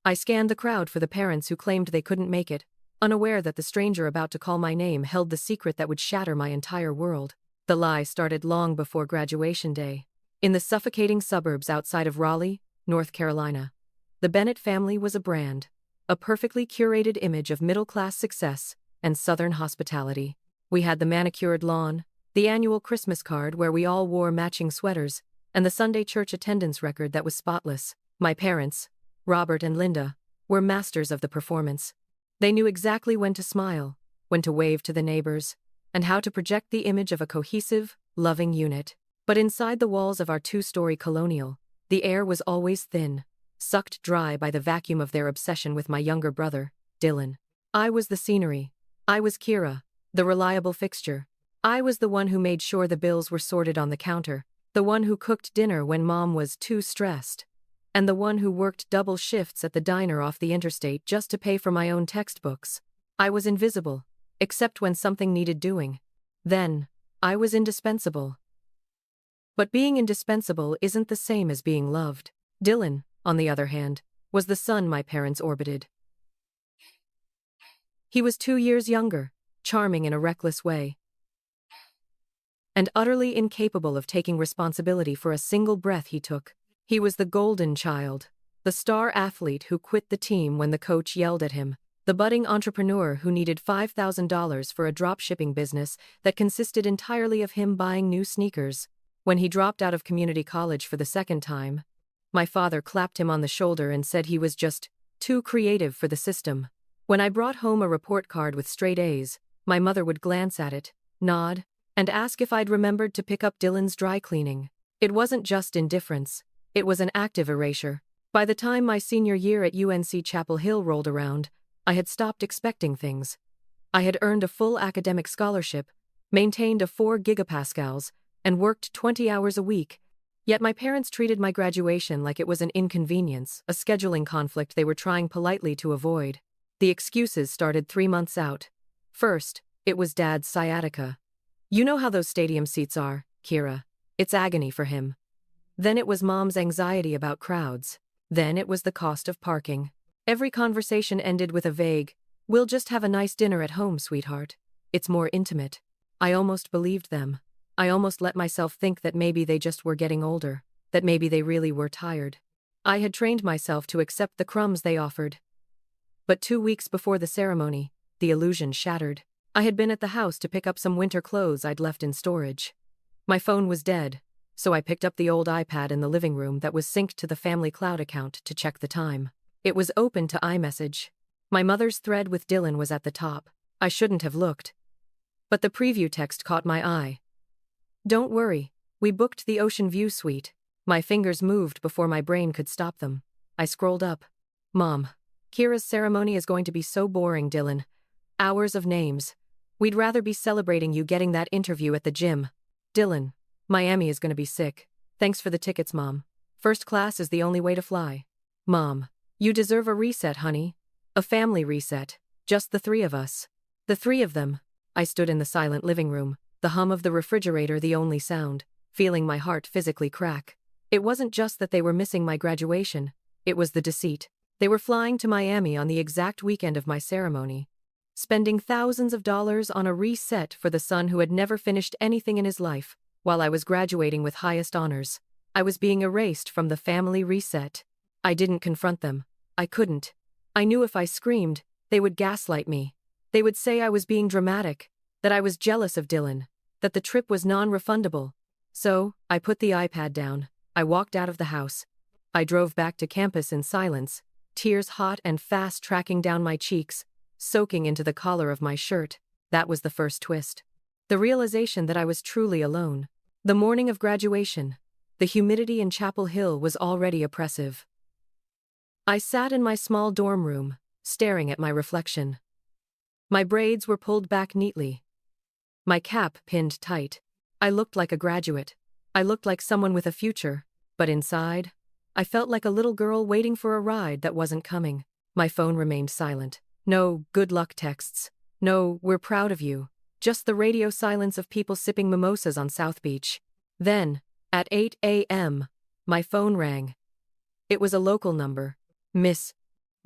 I scanned the crowd for the parents who claimed they couldn't make it, unaware that the stranger about to call my name held the secret that would shatter my entire world. The lie started long before graduation day. In the suffocating suburbs outside of Raleigh, North Carolina, the Bennett family was a brand, a perfectly curated image of middle-class success and Southern hospitality. We had the manicured lawn, the annual Christmas card where we all wore matching sweaters, and the Sunday church attendance record that was spotless. My parents, Robert and Linda, were masters of the performance. They knew exactly when to smile, when to wave to the neighbors, and how to project the image of a cohesive, loving unit. But inside the walls of our two-story colonial, the air was always thin, sucked dry by the vacuum of their obsession with my younger brother, Dylan. I was the scenery. I was Kira, the reliable fixture. I was the one who made sure the bills were sorted on the counter, the one who cooked dinner when mom was too stressed, and the one who worked double shifts at the diner off the interstate just to pay for my own textbooks. I was invisible, except when something needed doing. Then, I was indispensable. But being indispensable isn't the same as being loved. Dylan, on the other hand, was the son my parents orbited. He was 2 years younger, charming in a reckless way, and utterly incapable of taking responsibility for a single breath he took. He was the golden child, the star athlete who quit the team when the coach yelled at him, the budding entrepreneur who needed $5,000 for a drop-shipping business that consisted entirely of him buying new sneakers. When he dropped out of community college for the second time, my father clapped him on the shoulder and said he was just too creative for the system. When I brought home a report card with straight A's, my mother would glance at it, nod, and ask if I'd remembered to pick up Dylan's dry cleaning. It wasn't just indifference. It was an active erasure. By the time my senior year at UNC Chapel Hill rolled around, I had stopped expecting things. I had earned a full academic scholarship, maintained a 4 gigapascals, and worked 20 hours a week. Yet my parents treated my graduation like it was an inconvenience, a scheduling conflict they were trying politely to avoid. The excuses started 3 months out. First, it was Dad's sciatica. You know how those stadium seats are, Kira. It's agony for him. Then it was Mom's anxiety about crowds. Then it was the cost of parking. Every conversation ended with a vague, "We'll just have a nice dinner at home, sweetheart. It's more intimate." I almost believed them. I almost let myself think that maybe they just were getting older, that maybe they really were tired. I had trained myself to accept the crumbs they offered. But 2 weeks before the ceremony, the illusion shattered. I had been at the house to pick up some winter clothes I'd left in storage. My phone was dead, so I picked up the old iPad in the living room that was synced to the family cloud account to check the time. It was open to iMessage. My mother's thread with Dylan was at the top. I shouldn't have looked. But the preview text caught my eye. "Don't worry, we booked the Ocean View suite." My fingers moved before my brain could stop them. I scrolled up. "Mom, Kira's ceremony is going to be so boring, Dylan. Hours of names. We'd rather be celebrating you getting that interview at the gym. Dylan, Miami is going to be sick. Thanks for the tickets, Mom. First class is the only way to fly. Mom, you deserve a reset, honey. A family reset. Just the 3 of us." The 3 of them. I stood in the silent living room, the hum of the refrigerator the only sound, feeling my heart physically crack. It wasn't just that they were missing my graduation. It was the deceit. They were flying to Miami on the exact weekend of my ceremony, spending thousands of dollars on a reset for the son who had never finished anything in his life, while I was graduating with highest honors. I was being erased from the family reset. I didn't confront them. I couldn't. I knew if I screamed, they would gaslight me. They would say I was being dramatic, that I was jealous of Dylan, that the trip was non-refundable. So, I put the iPad down. I walked out of the house. I drove back to campus in silence, tears hot and fast tracking down my cheeks, soaking into the collar of my shirt. That was the first twist. The realization that I was truly alone. The morning of graduation. The humidity in Chapel Hill was already oppressive. I sat in my small dorm room, staring at my reflection. My braids were pulled back neatly. My cap pinned tight. I looked like a graduate. I looked like someone with a future, but inside, I felt like a little girl waiting for a ride that wasn't coming. My phone remained silent. No good luck texts. No, "we're proud of you." Just the radio silence of people sipping mimosas on South Beach. Then, at 8 a.m., my phone rang. It was a local number. "Miss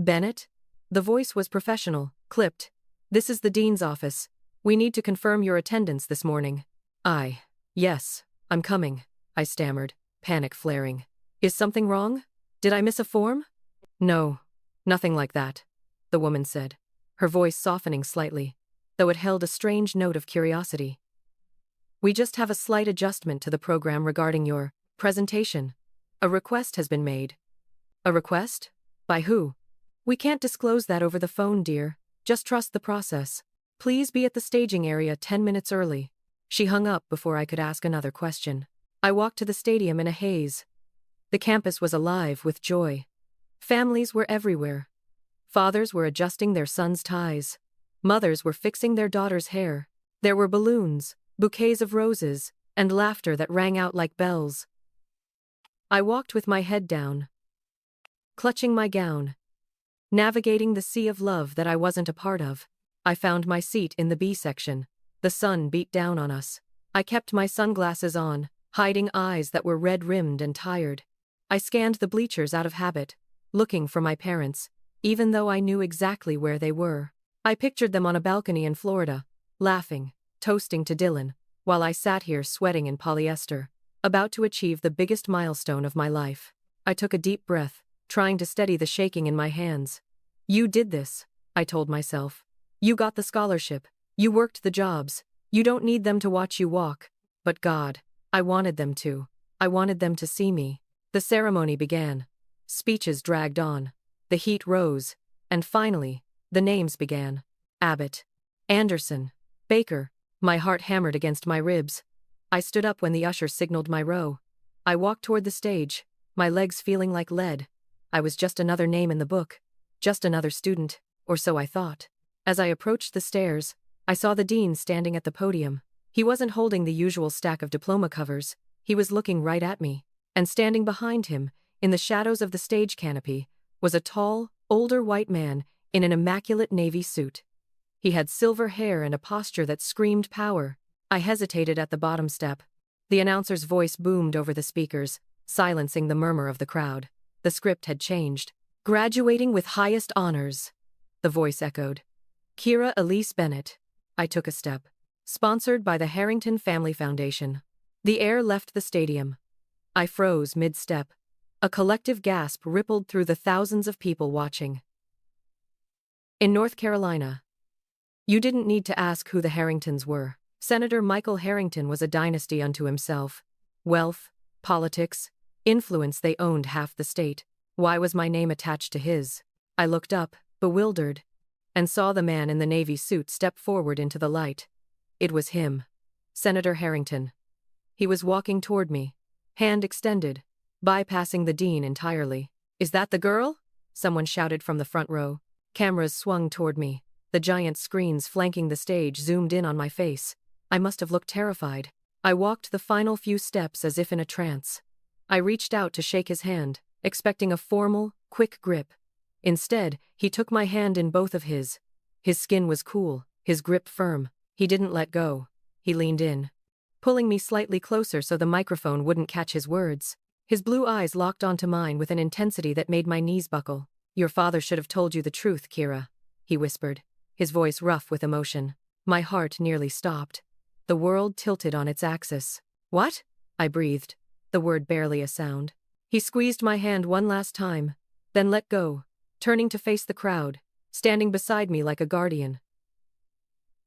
Bennett? The voice was professional, clipped. This is the dean's office. We need to confirm your attendance this morning. Yes, I'm coming, I stammered, panic flaring. Is something wrong? Did I miss a form? No, nothing like that, the woman said, her voice softening slightly, though it held a strange note of curiosity. We just have a slight adjustment to the program regarding your presentation. A request has been made. A request? By who? We can't disclose that over the phone, dear. Just trust the process. Please be at the staging area 10 minutes early. She hung up before I could ask another question. I walked to the stadium in a haze. The campus was alive with joy. Families were everywhere. Fathers were adjusting their sons' ties. Mothers were fixing their daughters' hair. There were balloons, bouquets of roses, and laughter that rang out like bells. I walked with my head down, clutching my gown, navigating the sea of love that I wasn't a part of. I found my seat in the B section. The sun beat down on us. I kept my sunglasses on, hiding eyes that were red-rimmed and tired. I scanned the bleachers out of habit, looking for my parents, even though I knew exactly where they were. I pictured them on a balcony in Florida, laughing, toasting to Dylan, while I sat here sweating in polyester, about to achieve the biggest milestone of my life. I took a deep breath, trying to steady the shaking in my hands. You did this, I told myself. You got the scholarship. You worked the jobs. You don't need them to watch you walk. But God, I wanted them to. I wanted them to see me. The ceremony began. Speeches dragged on. The heat rose. And finally, the names began. Abbott, Anderson, Baker. My heart hammered against my ribs. I stood up when the usher signaled my row. I walked toward the stage, my legs feeling like lead. I was just another name in the book. Just another student, or so I thought. As I approached the stairs, I saw the dean standing at the podium. He wasn't holding the usual stack of diploma covers. He was looking right at me. And standing behind him, in the shadows of the stage canopy, was a tall, older white man in an immaculate navy suit. He had silver hair and a posture that screamed power. I hesitated at the bottom step. The announcer's voice boomed over the speakers, silencing the murmur of the crowd. The script had changed. Graduating with highest honors, the voice echoed. Kira Elise Bennett. I took a step. Sponsored by the Harrington Family Foundation. The air left the stadium. I froze mid-step. A collective gasp rippled through the thousands of people watching. In North Carolina. You didn't need to ask who the Harringtons were. Senator Michael Harrington was a dynasty unto himself. Wealth, politics, influence, they owned half the state. Why was my name attached to his? I looked up, bewildered, and saw the man in the navy suit step forward into the light. It was him. Senator Harrington. He was walking toward me, hand extended, bypassing the dean entirely. Is that the girl? Someone shouted from the front row. Cameras swung toward me. The giant screens flanking the stage zoomed in on my face. I must have looked terrified. I walked the final few steps as if in a trance. I reached out to shake his hand, expecting a formal, quick grip. Instead, he took my hand in both of his. His skin was cool, his grip firm. He didn't let go. He leaned in, pulling me slightly closer so the microphone wouldn't catch his words. His blue eyes locked onto mine with an intensity that made my knees buckle. Your father should have told you the truth, Kira, he whispered, his voice rough with emotion. My heart nearly stopped. The world tilted on its axis. What? I breathed, the word barely a sound. He squeezed my hand one last time, then let go, turning to face the crowd, standing beside me like a guardian.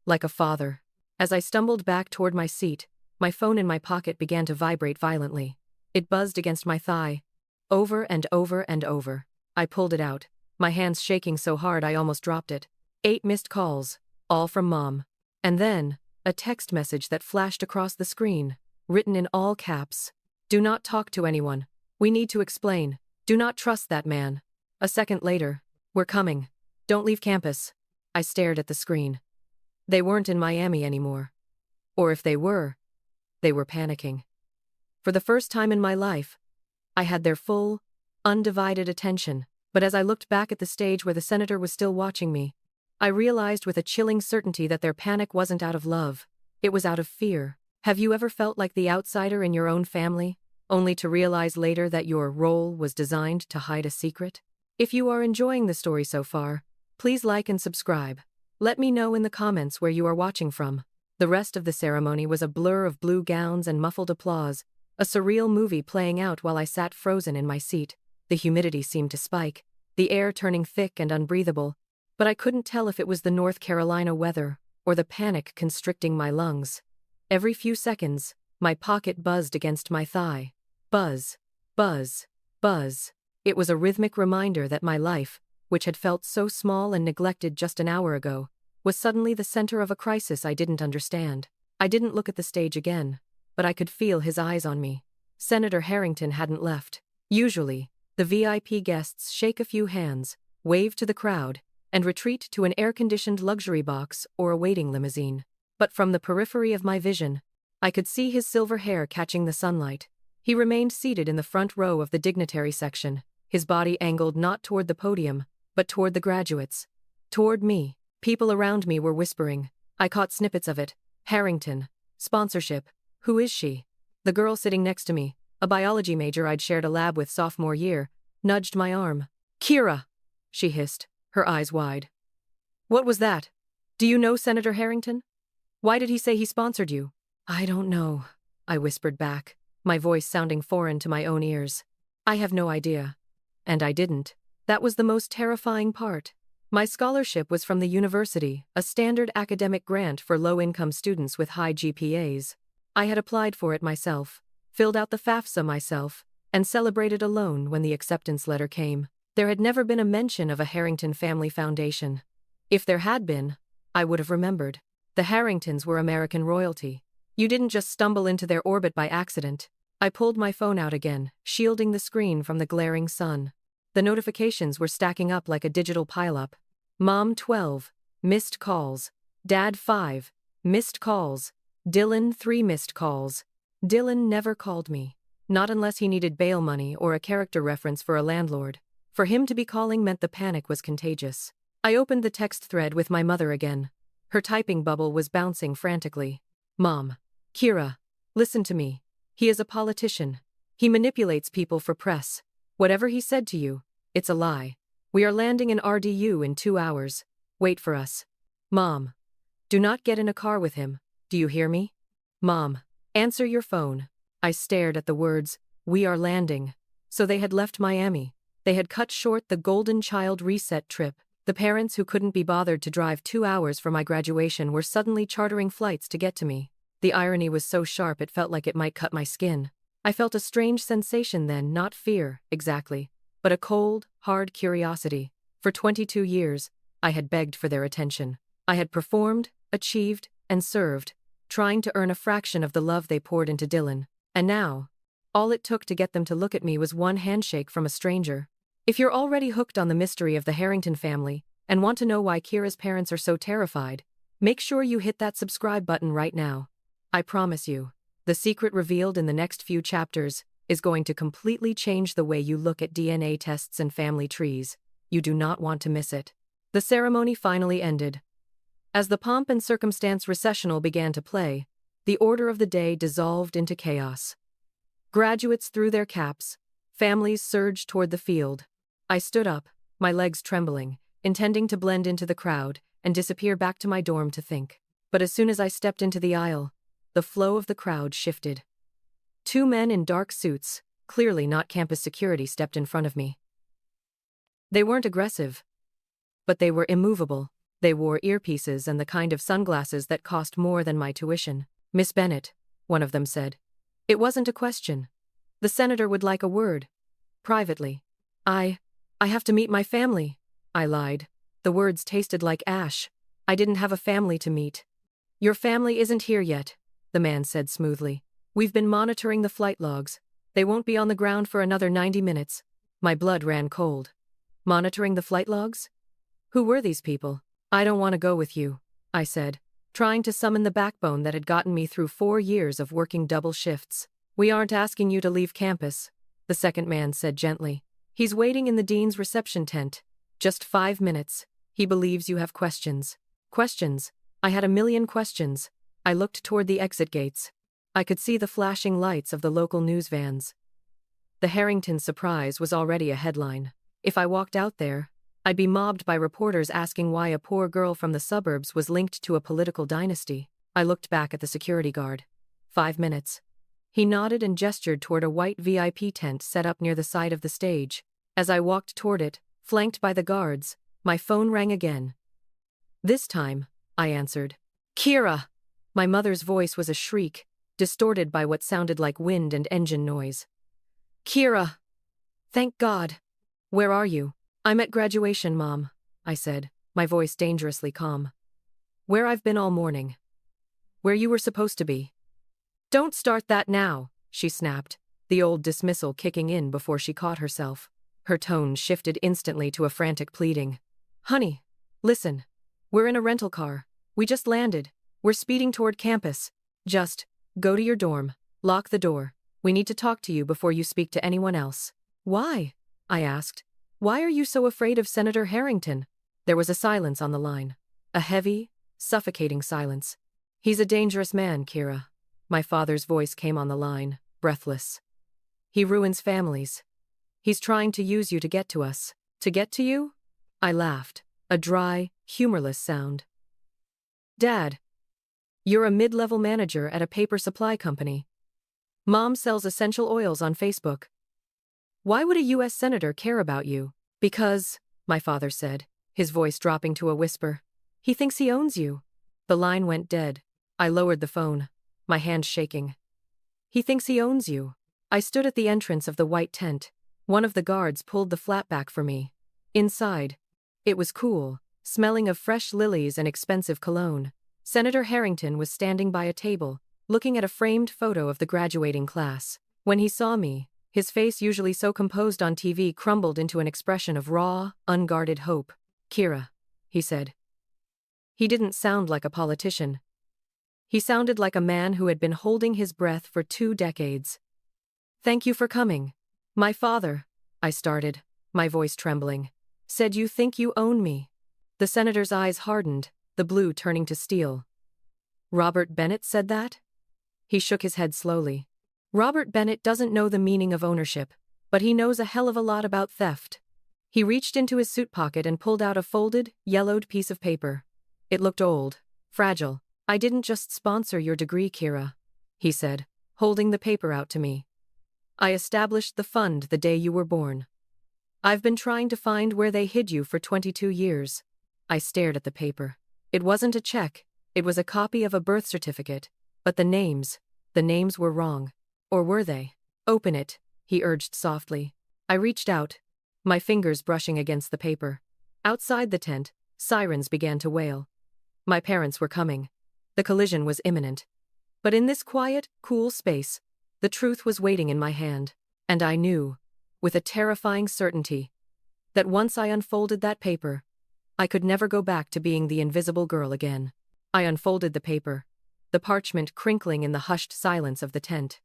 Like a father. As I stumbled back toward my seat, my phone in my pocket began to vibrate violently. It buzzed against my thigh, over and over and over. I pulled it out, my hands shaking so hard I almost dropped it. 8 missed calls, all from Mom. And then, a text message that flashed across the screen, written in all caps. Do not talk to anyone. We need to explain. Do not trust that man. A second later, we're coming. Don't leave campus. I stared at the screen. They weren't in Miami anymore. Or if they were panicking. For the first time in my life, I had their full, undivided attention. But as I looked back at the stage where the senator was still watching me, I realized with a chilling certainty that their panic wasn't out of love. It was out of fear. Have you ever felt like the outsider in your own family, only to realize later that your role was designed to hide a secret? If you are enjoying the story so far, please like and subscribe. Let me know in the comments where you are watching from. The rest of the ceremony was a blur of blue gowns and muffled applause, a surreal movie playing out while I sat frozen in my seat. The humidity seemed to spike, the air turning thick and unbreathable, but I couldn't tell if it was the North Carolina weather or the panic constricting my lungs. Every few seconds, my pocket buzzed against my thigh. Buzz, buzz, buzz. It was a rhythmic reminder that my life, which had felt so small and neglected just an hour ago, was suddenly the center of a crisis I didn't understand. I didn't look at the stage again, but I could feel his eyes on me. Senator Harrington hadn't left. Usually, the VIP guests shake a few hands, wave to the crowd, and retreat to an air-conditioned luxury box or a waiting limousine. But from the periphery of my vision, I could see his silver hair catching the sunlight. He remained seated in the front row of the dignitary section, his body angled not toward the podium, but toward the graduates. Toward me. People around me were whispering. I caught snippets of it. Harrington. Sponsorship. Who is she? The girl sitting next to me, a biology major I'd shared a lab with sophomore year, nudged my arm. Kira! She hissed, her eyes wide. What was that? Do you know Senator Harrington? Why did he say he sponsored you? I don't know, I whispered back, my voice sounding foreign to my own ears. I have no idea. And I didn't. That was the most terrifying part. My scholarship was from the university, a standard academic grant for low-income students with high GPAs. I had applied for it myself, filled out the FAFSA myself, and celebrated alone when the acceptance letter came. There had never been a mention of a Harrington Family Foundation. If there had been, I would have remembered. The Harringtons were American royalty. You didn't just stumble into their orbit by accident. I pulled my phone out again, shielding the screen from the glaring sun. The notifications were stacking up like a digital pileup. Mom 12, missed calls. Dad 5, missed calls. Dylan 3 missed calls. Dylan never called me. Not unless he needed bail money or a character reference for a landlord. For him to be calling meant the panic was contagious. I opened the text thread with my mother again. Her typing bubble was bouncing frantically. Mom. Kira. Listen to me. He is a politician. He manipulates people for press. Whatever he said to you, it's a lie. We are landing in RDU in 2 hours. Wait for us. Mom. Do not get in a car with him. Do you hear me? Mom. Answer your phone. I stared at the words, we are landing. So they had left Miami. They had cut short the Golden Child reset trip. The parents who couldn't be bothered to drive 2 hours for my graduation were suddenly chartering flights to get to me. The irony was so sharp it felt like it might cut my skin. I felt a strange sensation then, not fear, exactly, but a cold, hard curiosity. For 22 years, I had begged for their attention. I had performed, achieved, and served, trying to earn a fraction of the love they poured into Dylan. And now, all it took to get them to look at me was one handshake from a stranger. If you're already hooked on the mystery of the Harrington family and want to know why Kira's parents are so terrified, make sure you hit that subscribe button right now. I promise you, the secret revealed in the next few chapters is going to completely change the way you look at DNA tests and family trees. You do not want to miss it. The ceremony finally ended. As the pomp and circumstance recessional began to play, the order of the day dissolved into chaos. Graduates threw their caps, families surged toward the field. I stood up, my legs trembling, intending to blend into the crowd and disappear back to my dorm to think. But as soon as I stepped into the aisle, the flow of the crowd shifted. 2 men in dark suits, clearly not campus security, stepped in front of me. They weren't aggressive, but they were immovable. They wore earpieces and the kind of sunglasses that cost more than my tuition. Miss Bennett, one of them said. It wasn't a question. The senator would like a word. Privately. I have to meet my family, I lied. The words tasted like ash. I didn't have a family to meet. Your family isn't here yet, the man said smoothly. We've been monitoring the flight logs. They won't be on the ground for another 90 minutes. My blood ran cold. Monitoring the flight logs? Who were these people? I don't want to go with you, I said, trying to summon the backbone that had gotten me through 4 years of working double shifts. We aren't asking you to leave campus, the second man said gently. He's waiting in the dean's reception tent. Just 5 minutes. He believes you have questions. Questions? I had a million questions. I looked toward the exit gates. I could see the flashing lights of the local news vans. The Harrington surprise was already a headline. If I walked out there, I'd be mobbed by reporters asking why a poor girl from the suburbs was linked to a political dynasty. I looked back at the security guard. 5 minutes. He nodded and gestured toward a white VIP tent set up near the side of the stage. As I walked toward it, flanked by the guards, my phone rang again. This time, I answered. Kira! My mother's voice was a shriek, distorted by what sounded like wind and engine noise. Kira! Thank God! Where are you? I'm at graduation, Mom, I said, my voice dangerously calm. Where I've been all morning. Where you were supposed to be. Don't start that now, she snapped, the old dismissal kicking in before she caught herself. Her tone shifted instantly to a frantic pleading. Honey, listen. We're in a rental car. We just landed. We're speeding toward campus. Just go to your dorm. Lock the door. We need to talk to you before you speak to anyone else. Why? I asked. Why are you so afraid of Senator Harrington? There was a silence on the line. A heavy, suffocating silence. He's a dangerous man, Kira. My father's voice came on the line, breathless. He ruins families. He's trying to use you to get to us. To get to you? I laughed, a dry, humorless sound. Dad, you're a mid-level manager at a paper supply company. Mom sells essential oils on Facebook. Why would a U.S. senator care about you? Because, my father said, his voice dropping to a whisper, he thinks he owns you. The line went dead. I lowered the phone, my hand shaking. He thinks he owns you. I stood at the entrance of the white tent. One of the guards pulled the flap back for me. Inside, it was cool, smelling of fresh lilies and expensive cologne. Senator Harrington was standing by a table, looking at a framed photo of the graduating class. When he saw me, his face, usually so composed on TV, crumbled into an expression of raw, unguarded hope. Kira, he said. He didn't sound like a politician. He sounded like a man who had been holding his breath for 2 decades. Thank you for coming. My father, I started, my voice trembling, said you think you own me. The senator's eyes hardened, the blue turning to steel. Robert Bennett said that? He shook his head slowly. Robert Bennett doesn't know the meaning of ownership, but he knows a hell of a lot about theft. He reached into his suit pocket and pulled out a folded, yellowed piece of paper. It looked old, fragile. I didn't just sponsor your degree, Kira, he said, holding the paper out to me. I established the fund the day you were born. I've been trying to find where they hid you for 22 years. I stared at the paper. It wasn't a check, it was a copy of a birth certificate, but the names were wrong. Or were they? Open it, he urged softly. I reached out, my fingers brushing against the paper. Outside the tent, sirens began to wail. My parents were coming. The collision was imminent. But in this quiet, cool space, the truth was waiting in my hand, and I knew, with a terrifying certainty, that once I unfolded that paper, I could never go back to being the invisible girl again. I unfolded the paper, the parchment crinkling in the hushed silence of the tent.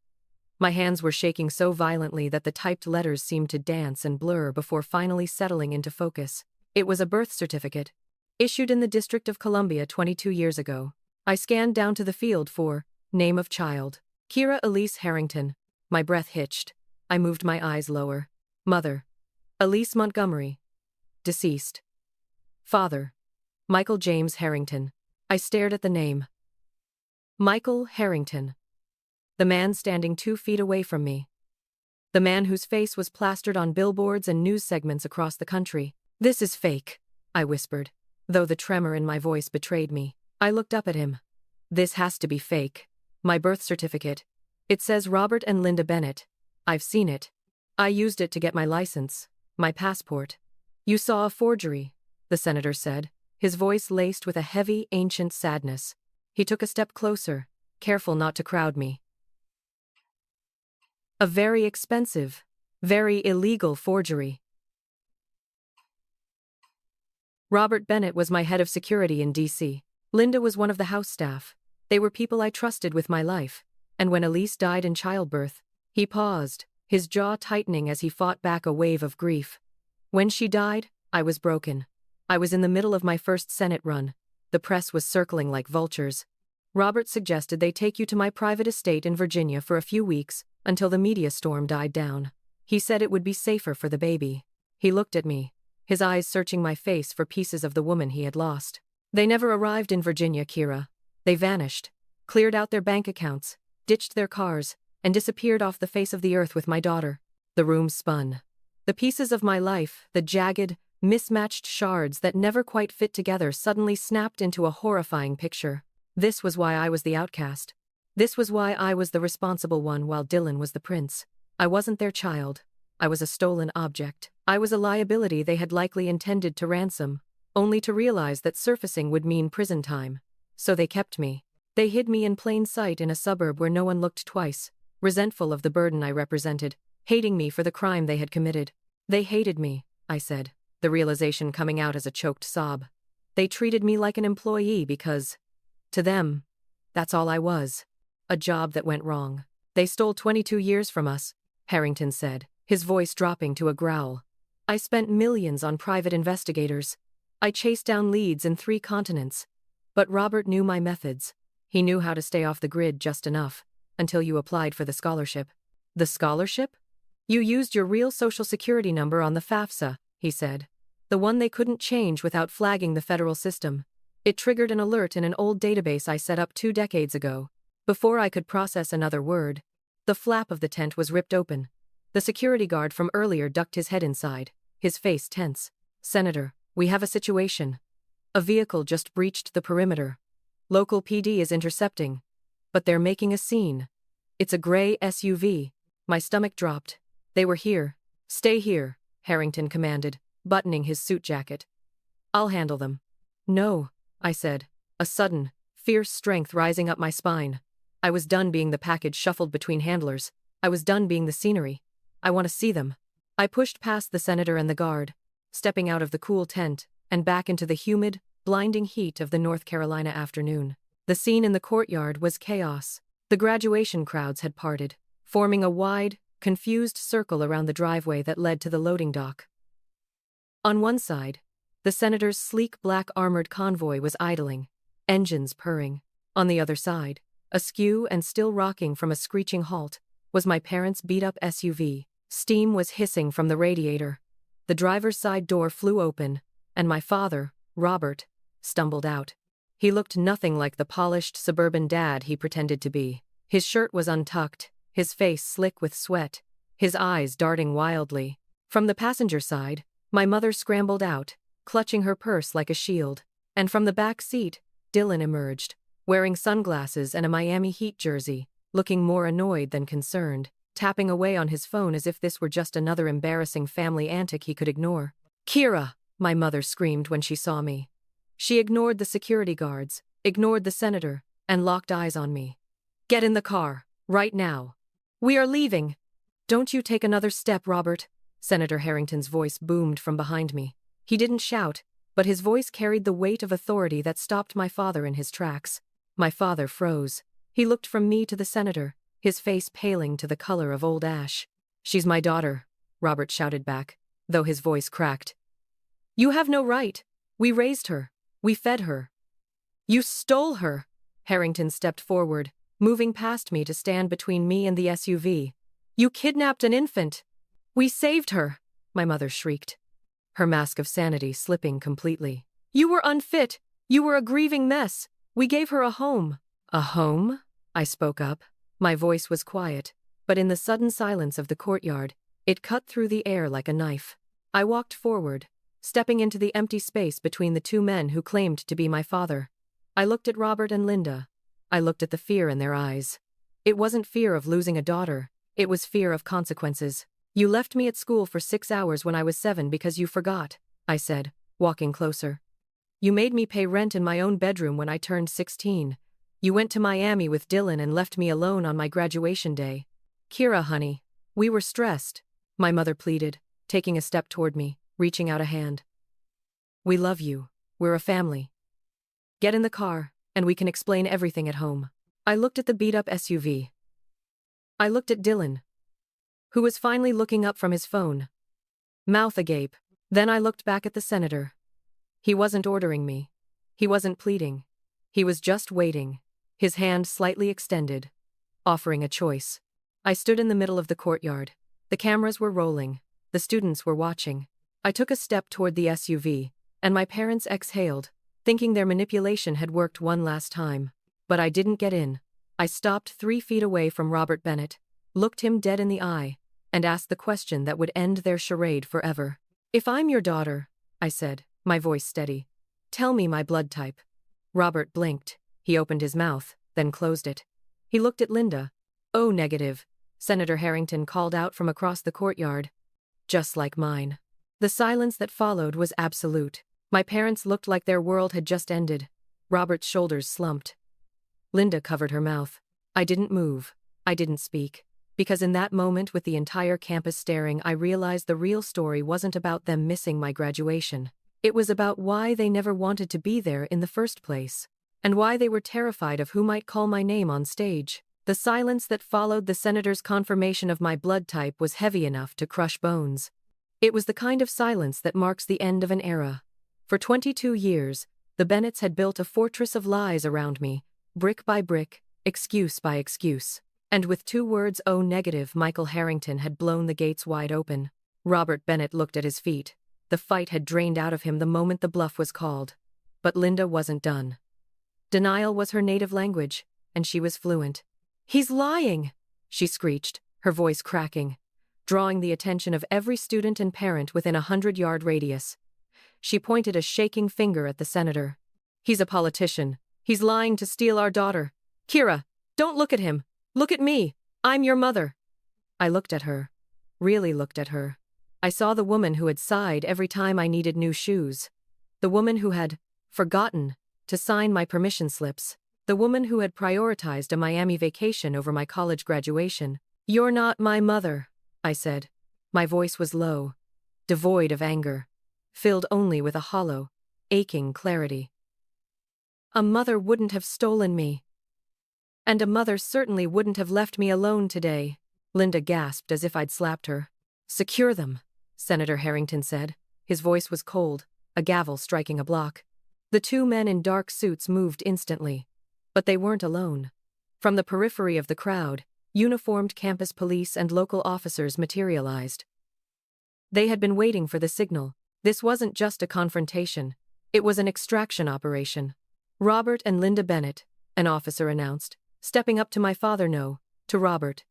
My hands were shaking so violently that the typed letters seemed to dance and blur before finally settling into focus. It was a birth certificate, issued in the District of Columbia 22 years ago. I scanned down to the field for name of child, Kira Elise Harrington. My breath hitched. I moved my eyes lower. Mother, Elise Montgomery. Deceased. Father, Michael James Harrington. I stared at the name. Michael Harrington. The man standing 2 feet away from me. The man whose face was plastered on billboards and news segments across the country. This is fake, I whispered, though the tremor in my voice betrayed me. I looked up at him. This has to be fake. My birth certificate. It says Robert and Linda Bennett. I've seen it. I used it to get my license, my passport. You saw a forgery, the senator said, his voice laced with a heavy, ancient sadness. He took a step closer, careful not to crowd me. A very expensive, very illegal forgery. Robert Bennett was my head of security in D.C. Linda was one of the house staff. They were people I trusted with my life. And when Elise died in childbirth, he paused, his jaw tightening as he fought back a wave of grief. When she died, I was broken. I was in the middle of my first Senate run. The press was circling like vultures. Robert suggested they take you to my private estate in Virginia for a few weeks, until the media storm died down. He said it would be safer for the baby. He looked at me, his eyes searching my face for pieces of the woman he had lost. They never arrived in Virginia, Kira. They vanished, cleared out their bank accounts, ditched their cars, and disappeared off the face of the earth with my daughter. The room spun. The pieces of my life, the jagged, mismatched shards that never quite fit together, suddenly snapped into a horrifying picture. This was why I was the outcast. This was why I was the responsible one while Dylan was the prince. I wasn't their child. I was a stolen object. I was a liability they had likely intended to ransom, only to realize that surfacing would mean prison time. So they kept me. They hid me in plain sight in a suburb where no one looked twice, resentful of the burden I represented, hating me for the crime they had committed. They hated me, I said, the realization coming out as a choked sob. They treated me like an employee because, to them, that's all I was. A job that went wrong. They stole 22 years from us, Harrington said, his voice dropping to a growl. I spent millions on private investigators. I chased down leads in 3 continents. But Robert knew my methods. He knew how to stay off the grid just enough, until you applied for the scholarship. The scholarship? You used your real social security number on the FAFSA, he said. The one they couldn't change without flagging the federal system. It triggered an alert in an old database I set up 2 decades ago. Before I could process another word, the flap of the tent was ripped open. The security guard from earlier ducked his head inside, his face tense. Senator, we have a situation. A vehicle just breached the perimeter. Local PD is intercepting. But they're making a scene. It's a gray SUV. My stomach dropped. They were here. Stay here, Harrington commanded, buttoning his suit jacket. I'll handle them. No, I said, a sudden, fierce strength rising up my spine. I was done being the package shuffled between handlers. I was done being the scenery. I want to see them. I pushed past the senator and the guard, stepping out of the cool tent, and back into the humid, blinding heat of the North Carolina afternoon. The scene in the courtyard was chaos. The graduation crowds had parted, forming a wide, confused circle around the driveway that led to the loading dock. On one side, the senator's sleek black armored convoy was idling, engines purring. On the other side, askew and still rocking from a screeching halt, was my parents' beat-up SUV. Steam was hissing from the radiator. The driver's side door flew open, and my father, Robert, stumbled out. He looked nothing like the polished suburban dad he pretended to be. His shirt was untucked, his face slick with sweat, his eyes darting wildly. From the passenger side, my mother scrambled out, clutching her purse like a shield, and from the back seat, Dylan emerged, wearing sunglasses and a Miami Heat jersey, looking more annoyed than concerned, tapping away on his phone as if this were just another embarrassing family antic he could ignore. "Kira!" my mother screamed when she saw me. She ignored the security guards, ignored the senator, and locked eyes on me. "Get in the car, right now. We are leaving." "Don't you take another step, Robert," Senator Harrington's voice boomed from behind me. He didn't shout, but his voice carried the weight of authority that stopped my father in his tracks. My father froze. He looked from me to the senator, his face paling to the color of old ash. "She's my daughter," Robert shouted back, though his voice cracked. "You have no right. We raised her. We fed her." "You stole her!" Harrington stepped forward, moving past me to stand between me and the SUV. "You kidnapped an infant." "We saved her," my mother shrieked, her mask of sanity slipping completely. "You were unfit. You were a grieving mess. We gave her a home." "A home?" I spoke up. My voice was quiet, but in the sudden silence of the courtyard, it cut through the air like a knife. I walked forward, stepping into the empty space between the 2 men who claimed to be my father. I looked at Robert and Linda. I looked at the fear in their eyes. It wasn't fear of losing a daughter, it was fear of consequences. "You left me at school for 6 hours when I was 7 because you forgot," I said, walking closer. "You made me pay rent in my own bedroom when I turned 16. You went to Miami with Dylan and left me alone on my graduation day." "Kira, honey, we were stressed," my mother pleaded, taking a step toward me, reaching out a hand. "We love you. We're a family. Get in the car, and we can explain everything at home." I looked at the beat-up SUV. I looked at Dylan, who was finally looking up from his phone, mouth agape. Then I looked back at the senator. He wasn't ordering me. He wasn't pleading. He was just waiting, his hand slightly extended, offering a choice. I stood in the middle of the courtyard. The cameras were rolling. The students were watching. I took a step toward the SUV, and my parents exhaled, thinking their manipulation had worked one last time. But I didn't get in. I stopped 3 feet away from Robert Bennett, looked him dead in the eye, and asked the question that would end their charade forever. "If I'm your daughter," I said, my voice steady, "tell me my blood type." Robert blinked. He opened his mouth, then closed it. He looked at Linda. "Oh, negative," Senator Harrington called out from across the courtyard. "Just like mine." The silence that followed was absolute. My parents looked like their world had just ended. Robert's shoulders slumped. Linda covered her mouth. I didn't move. I didn't speak. Because in that moment, with the entire campus staring, I realized the real story wasn't about them missing my graduation. It was about why they never wanted to be there in the first place, and why they were terrified of who might call my name on stage. The silence that followed the senator's confirmation of my blood type was heavy enough to crush bones. It was the kind of silence that marks the end of an era. For 22 years, the Bennetts had built a fortress of lies around me, brick by brick, excuse by excuse. And with 2 words, "O negative," Michael Harrington had blown the gates wide open. Robert Bennett looked at his feet. The fight had drained out of him the moment the bluff was called. But Linda wasn't done. Denial was her native language, and she was fluent. "He's lying," she screeched, her voice cracking, drawing the attention of every student and parent within a 100-yard radius. She pointed a shaking finger at the senator. "He's a politician. He's lying to steal our daughter. Kira, don't look at him. Look at me. I'm your mother." I looked at her. Really looked at her. I saw the woman who had sighed every time I needed new shoes. The woman who had forgotten to sign my permission slips. The woman who had prioritized a Miami vacation over my college graduation. "You're not my mother," I said. My voice was low, devoid of anger, filled only with a hollow, aching clarity. "A mother wouldn't have stolen me. And a mother certainly wouldn't have left me alone today." Linda gasped as if I'd slapped her. "Secure them," Senator Harrington said. His voice was cold, a gavel striking a block. The 2 men in dark suits moved instantly. But they weren't alone. From the periphery of the crowd, uniformed campus police and local officers materialized. They had been waiting for the signal. This wasn't just a confrontation. It was an extraction operation. "Robert and Linda Bennett," an officer announced, stepping up to my father. "No," to Robert.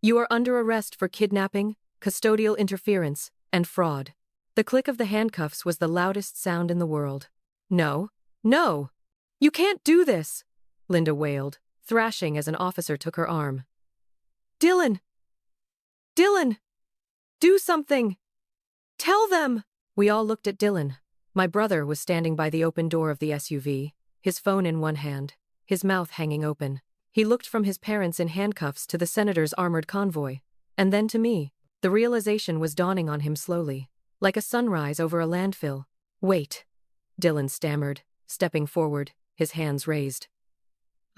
"You are under arrest for kidnapping, custodial interference, and fraud." The click of the handcuffs was the loudest sound in the world. "No, no! You can't do this!" Linda wailed, thrashing as an officer took her arm. "Dylan! Dylan! Do something! Tell them!" We all looked at Dylan. My brother was standing by the open door of the SUV, his phone in one hand, his mouth hanging open. He looked from his parents in handcuffs to the senator's armored convoy, and then to me. The realization was dawning on him slowly, like a sunrise over a landfill. "Wait," Dylan stammered, stepping forward, his hands raised.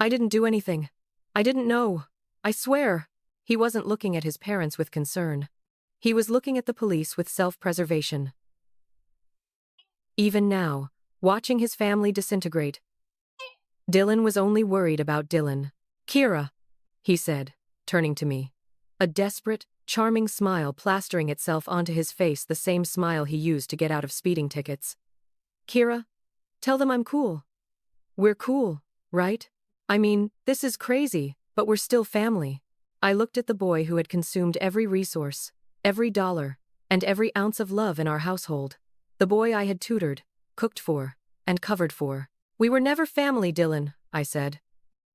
"I didn't do anything. I didn't know. I swear." He wasn't looking at his parents with concern. He was looking at the police with self-preservation. Even now, watching his family disintegrate, Dylan was only worried about Dylan. "Kira," he said, turning to me. A desperate, charming smile plastering itself onto his face, the same smile he used to get out of speeding tickets. "Kira, tell them I'm cool. We're cool, right? I mean, this is crazy, but we're still family." I looked at the boy who had consumed every resource, every dollar, and every ounce of love in our household. The boy I had tutored, cooked for, and covered for. "We were never family, Dylan," I said.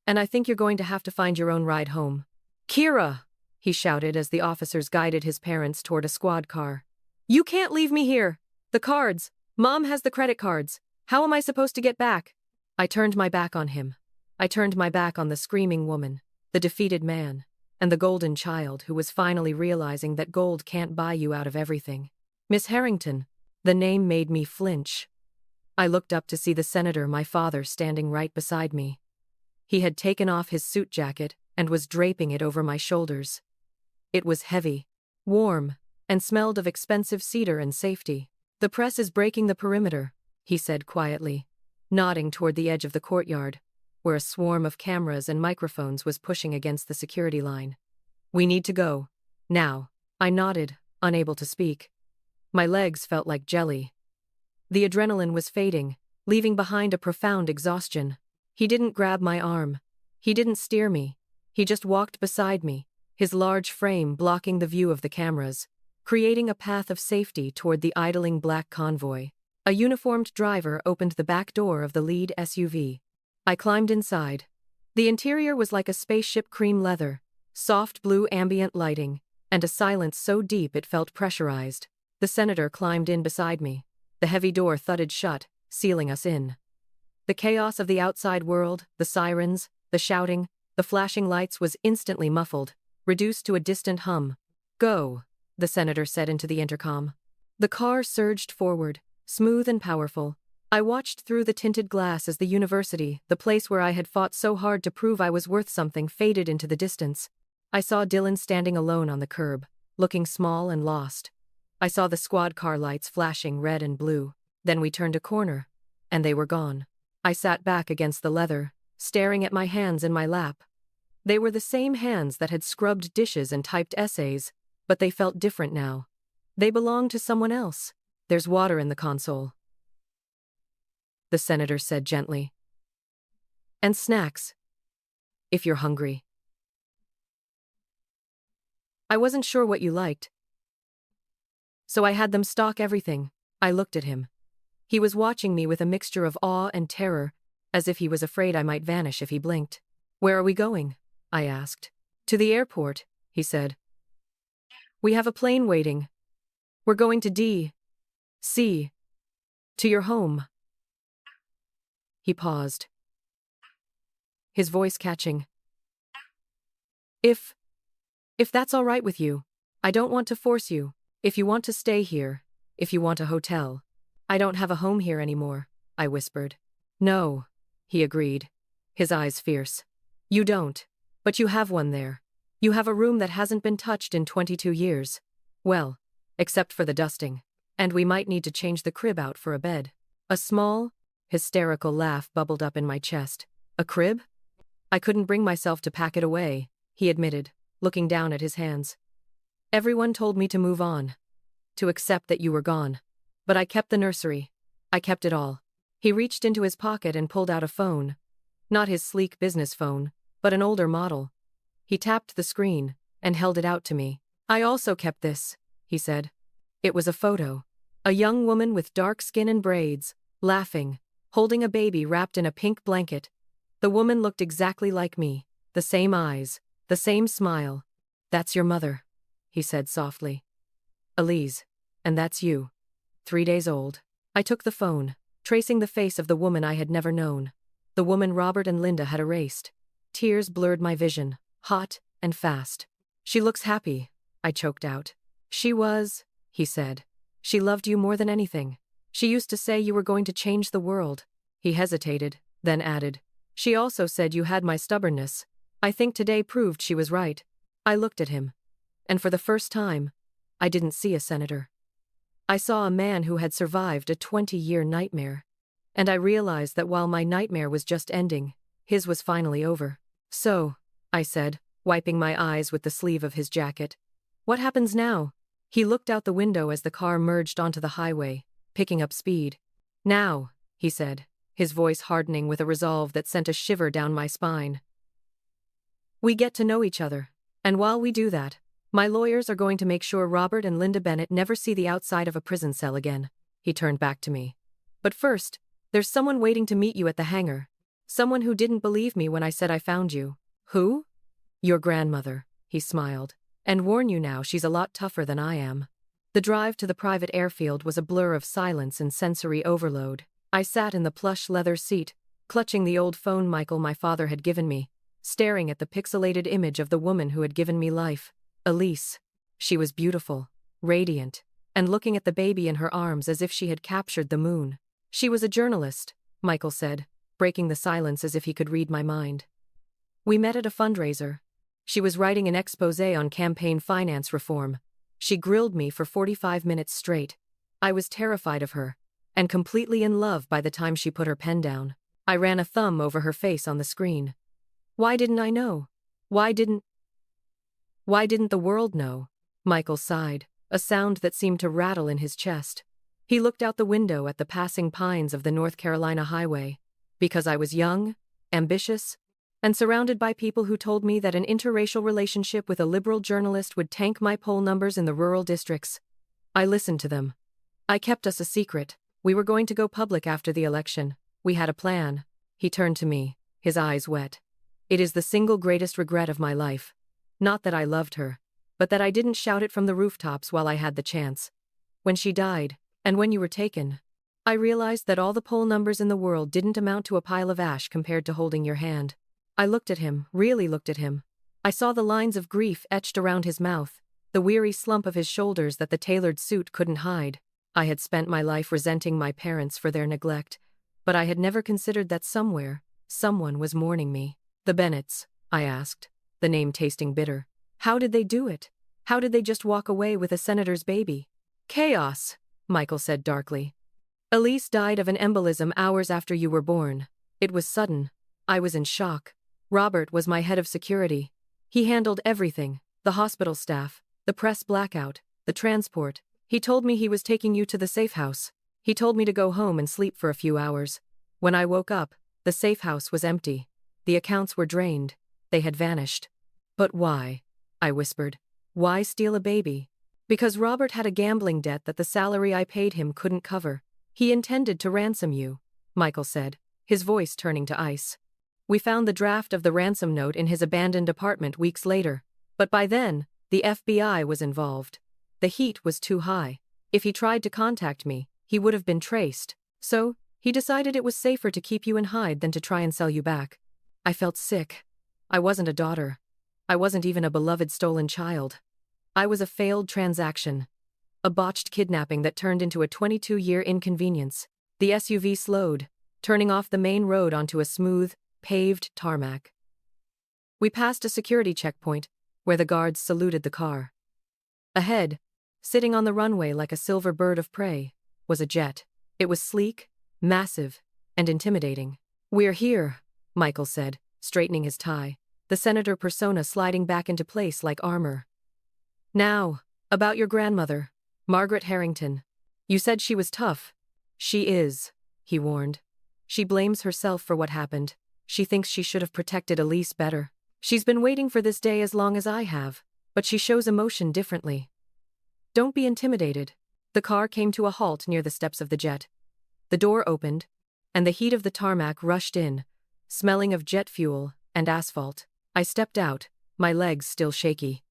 "And I think you're going to have to find your own ride home." "Kira!" he shouted as the officers guided his parents toward a squad car. "You can't leave me here! The cards! Mom has the credit cards! How am I supposed to get back?" I turned my back on him. I turned my back on the screaming woman, the defeated man, and the golden child who was finally realizing that gold can't buy you out of everything. "Miss Harrington." The name made me flinch. I looked up to see the senator, my father, standing right beside me. He had taken off his suit jacket and was draping it over my shoulders. It was heavy, warm, and smelled of expensive cedar and safety. "The press is breaking the perimeter," he said quietly, nodding toward the edge of the courtyard, where a swarm of cameras and microphones was pushing against the security line. "We need to go. Now." I nodded, unable to speak. My legs felt like jelly. The adrenaline was fading, leaving behind a profound exhaustion. He didn't grab my arm. He didn't steer me. He just walked beside me, his large frame blocking the view of the cameras, creating a path of safety toward the idling black convoy. A uniformed driver opened the back door of the lead SUV. I climbed inside. The interior was like a spaceship, cream leather, soft blue ambient lighting, and a silence so deep it felt pressurized. The senator climbed in beside me. The heavy door thudded shut, sealing us in. The chaos of the outside world, the sirens, the shouting, the flashing lights was instantly muffled, reduced to a distant hum. "Go," the senator said into the intercom. The car surged forward, smooth and powerful. I watched through the tinted glass as the university, the place where I had fought so hard to prove I was worth something, faded into the distance. I saw Dylan standing alone on the curb, looking small and lost. I saw the squad car lights flashing red and blue. Then we turned a corner, and they were gone. I sat back against the leather, staring at my hands in my lap. They were the same hands that had scrubbed dishes and typed essays, but they felt different now. They belonged to someone else. "There's water in the console," the senator said gently. "And snacks, if you're hungry." I wasn't sure what you liked, so I had them stock everything. I looked at him. He was watching me with a mixture of awe and terror, as if he was afraid I might vanish if he blinked. "Where are we going?" I asked. "To the airport," he said. "We have a plane waiting. We're going to D.C. To your home." He paused, his voice catching. If that's all right with you. I don't want to force you. If you want to stay here, if you want a hotel." "I don't have a home here anymore," I whispered. "No," he agreed, his eyes fierce. "You don't. But you have one there. You have a room that hasn't been touched in 22 years. Well, except for the dusting. And we might need to change the crib out for a bed." A small, hysterical laugh bubbled up in my chest. "A crib?" "I couldn't bring myself to pack it away," he admitted, looking down at his hands. "Everyone told me to move on, to accept that you were gone. But I kept the nursery. I kept it all." He reached into his pocket and pulled out a phone. Not his sleek business phone, but an older model. He tapped the screen and held it out to me. "I also kept this," he said. It was a photo. A young woman with dark skin and braids, laughing, holding a baby wrapped in a pink blanket. The woman looked exactly like me, the same eyes, the same smile. "That's your mother," he said softly. "Elise, and that's you. 3 days old." I took the phone, tracing the face of the woman I had never known. The woman Robert and Linda had erased. Tears blurred my vision, hot and fast. "She looks happy," I choked out. "She was," he said. "She loved you more than anything. She used to say you were going to change the world." He hesitated, then added, "She also said you had my stubbornness. I think today proved she was right." I looked at him, and for the first time, I didn't see a senator. I saw a man who had survived a 20-year nightmare. And I realized that while my nightmare was just ending, his was finally over. "So," I said, wiping my eyes with the sleeve of his jacket, "what happens now?" He looked out the window as the car merged onto the highway, picking up speed. "Now," he said, his voice hardening with a resolve that sent a shiver down my spine. "We get to know each other. And while we do that, my lawyers are going to make sure Robert and Linda Bennett never see the outside of a prison cell again." He turned back to me. "But first, there's someone waiting to meet you at the hangar. Someone who didn't believe me when I said I found you." "Who?" "Your grandmother," he smiled. "And warn you now, she's a lot tougher than I am." The drive to the private airfield was a blur of silence and sensory overload. I sat in the plush leather seat, clutching the old phone my father had given me, staring at the pixelated image of the woman who had given me life. Elise. She was beautiful, radiant, and looking at the baby in her arms as if she had captured the moon. "She was a journalist," Michael said, breaking the silence as if he could read my mind. "We met at a fundraiser. She was writing an exposé on campaign finance reform. She grilled me for 45 minutes straight. I was terrified of her, and completely in love by the time she put her pen down." I ran a thumb over her face on the screen. "Why didn't I know? Why didn't the world know?" Michael sighed. a sound that seemed to rattle in his chest. He looked out the window at the passing pines of the North Carolina highway. Because I was young, ambitious, and surrounded by people who told me that an interracial relationship with a liberal journalist would tank my poll numbers in the rural districts. I listened to them. I kept us a secret. We were going to go public after the election. We had a plan. He turned to me, his eyes wet. It is the single greatest regret of my life. Not that I loved her, but that I didn't shout it from the rooftops while I had the chance. When she died, and when you were taken, I realized that all the poll numbers in the world didn't amount to a pile of ash compared to holding your hand. I looked at him, really looked at him. I saw the lines of grief etched around his mouth, the weary slump of his shoulders that the tailored suit couldn't hide. I had spent my life resenting my parents for their neglect, but I had never considered that somewhere, someone was mourning me. The Bennetts, I asked, the name tasting bitter. How did they do it? How did they just walk away with a senator's baby? Chaos, Michael said darkly. Elise died of an embolism hours after you were born. It was sudden. I was in shock. Robert was my head of security. He handled everything, the hospital staff, the press blackout, the transport. He told me he was taking you to the safe house. He told me to go home and sleep for a few hours. When I woke up, the safe house was empty. The accounts were drained. They had vanished. But why? I whispered. Why steal a baby? Because Robert had a gambling debt that the salary I paid him couldn't cover. He intended to ransom you, Michael said, his voice turning to ice. We found the draft of the ransom note in his abandoned apartment weeks later. But by then, the FBI was involved. The heat was too high. If he tried to contact me, he would have been traced. So, he decided it was safer to keep you in hide than to try and sell you back. I felt sick. I wasn't a daughter. I wasn't even a beloved stolen child. I was a failed transaction. A botched kidnapping that turned into a 22-year inconvenience. The SUV slowed, turning off the main road onto a smooth, paved tarmac. We passed a security checkpoint, where the guards saluted the car. Ahead, sitting on the runway like a silver bird of prey, was a jet. It was sleek, massive, and intimidating. We're here, Michael said, straightening his tie, the senator persona sliding back into place like armor. Now, about your grandmother, Margaret Harrington. You said she was tough. She is, he warned. She blames herself for what happened. She thinks she should have protected Elise better. She's been waiting for this day as long as I have, but she shows emotion differently. Don't be intimidated. The car came to a halt near the steps of the jet. The door opened, and the heat of the tarmac rushed in, smelling of jet fuel and asphalt. I stepped out, my legs still shaky.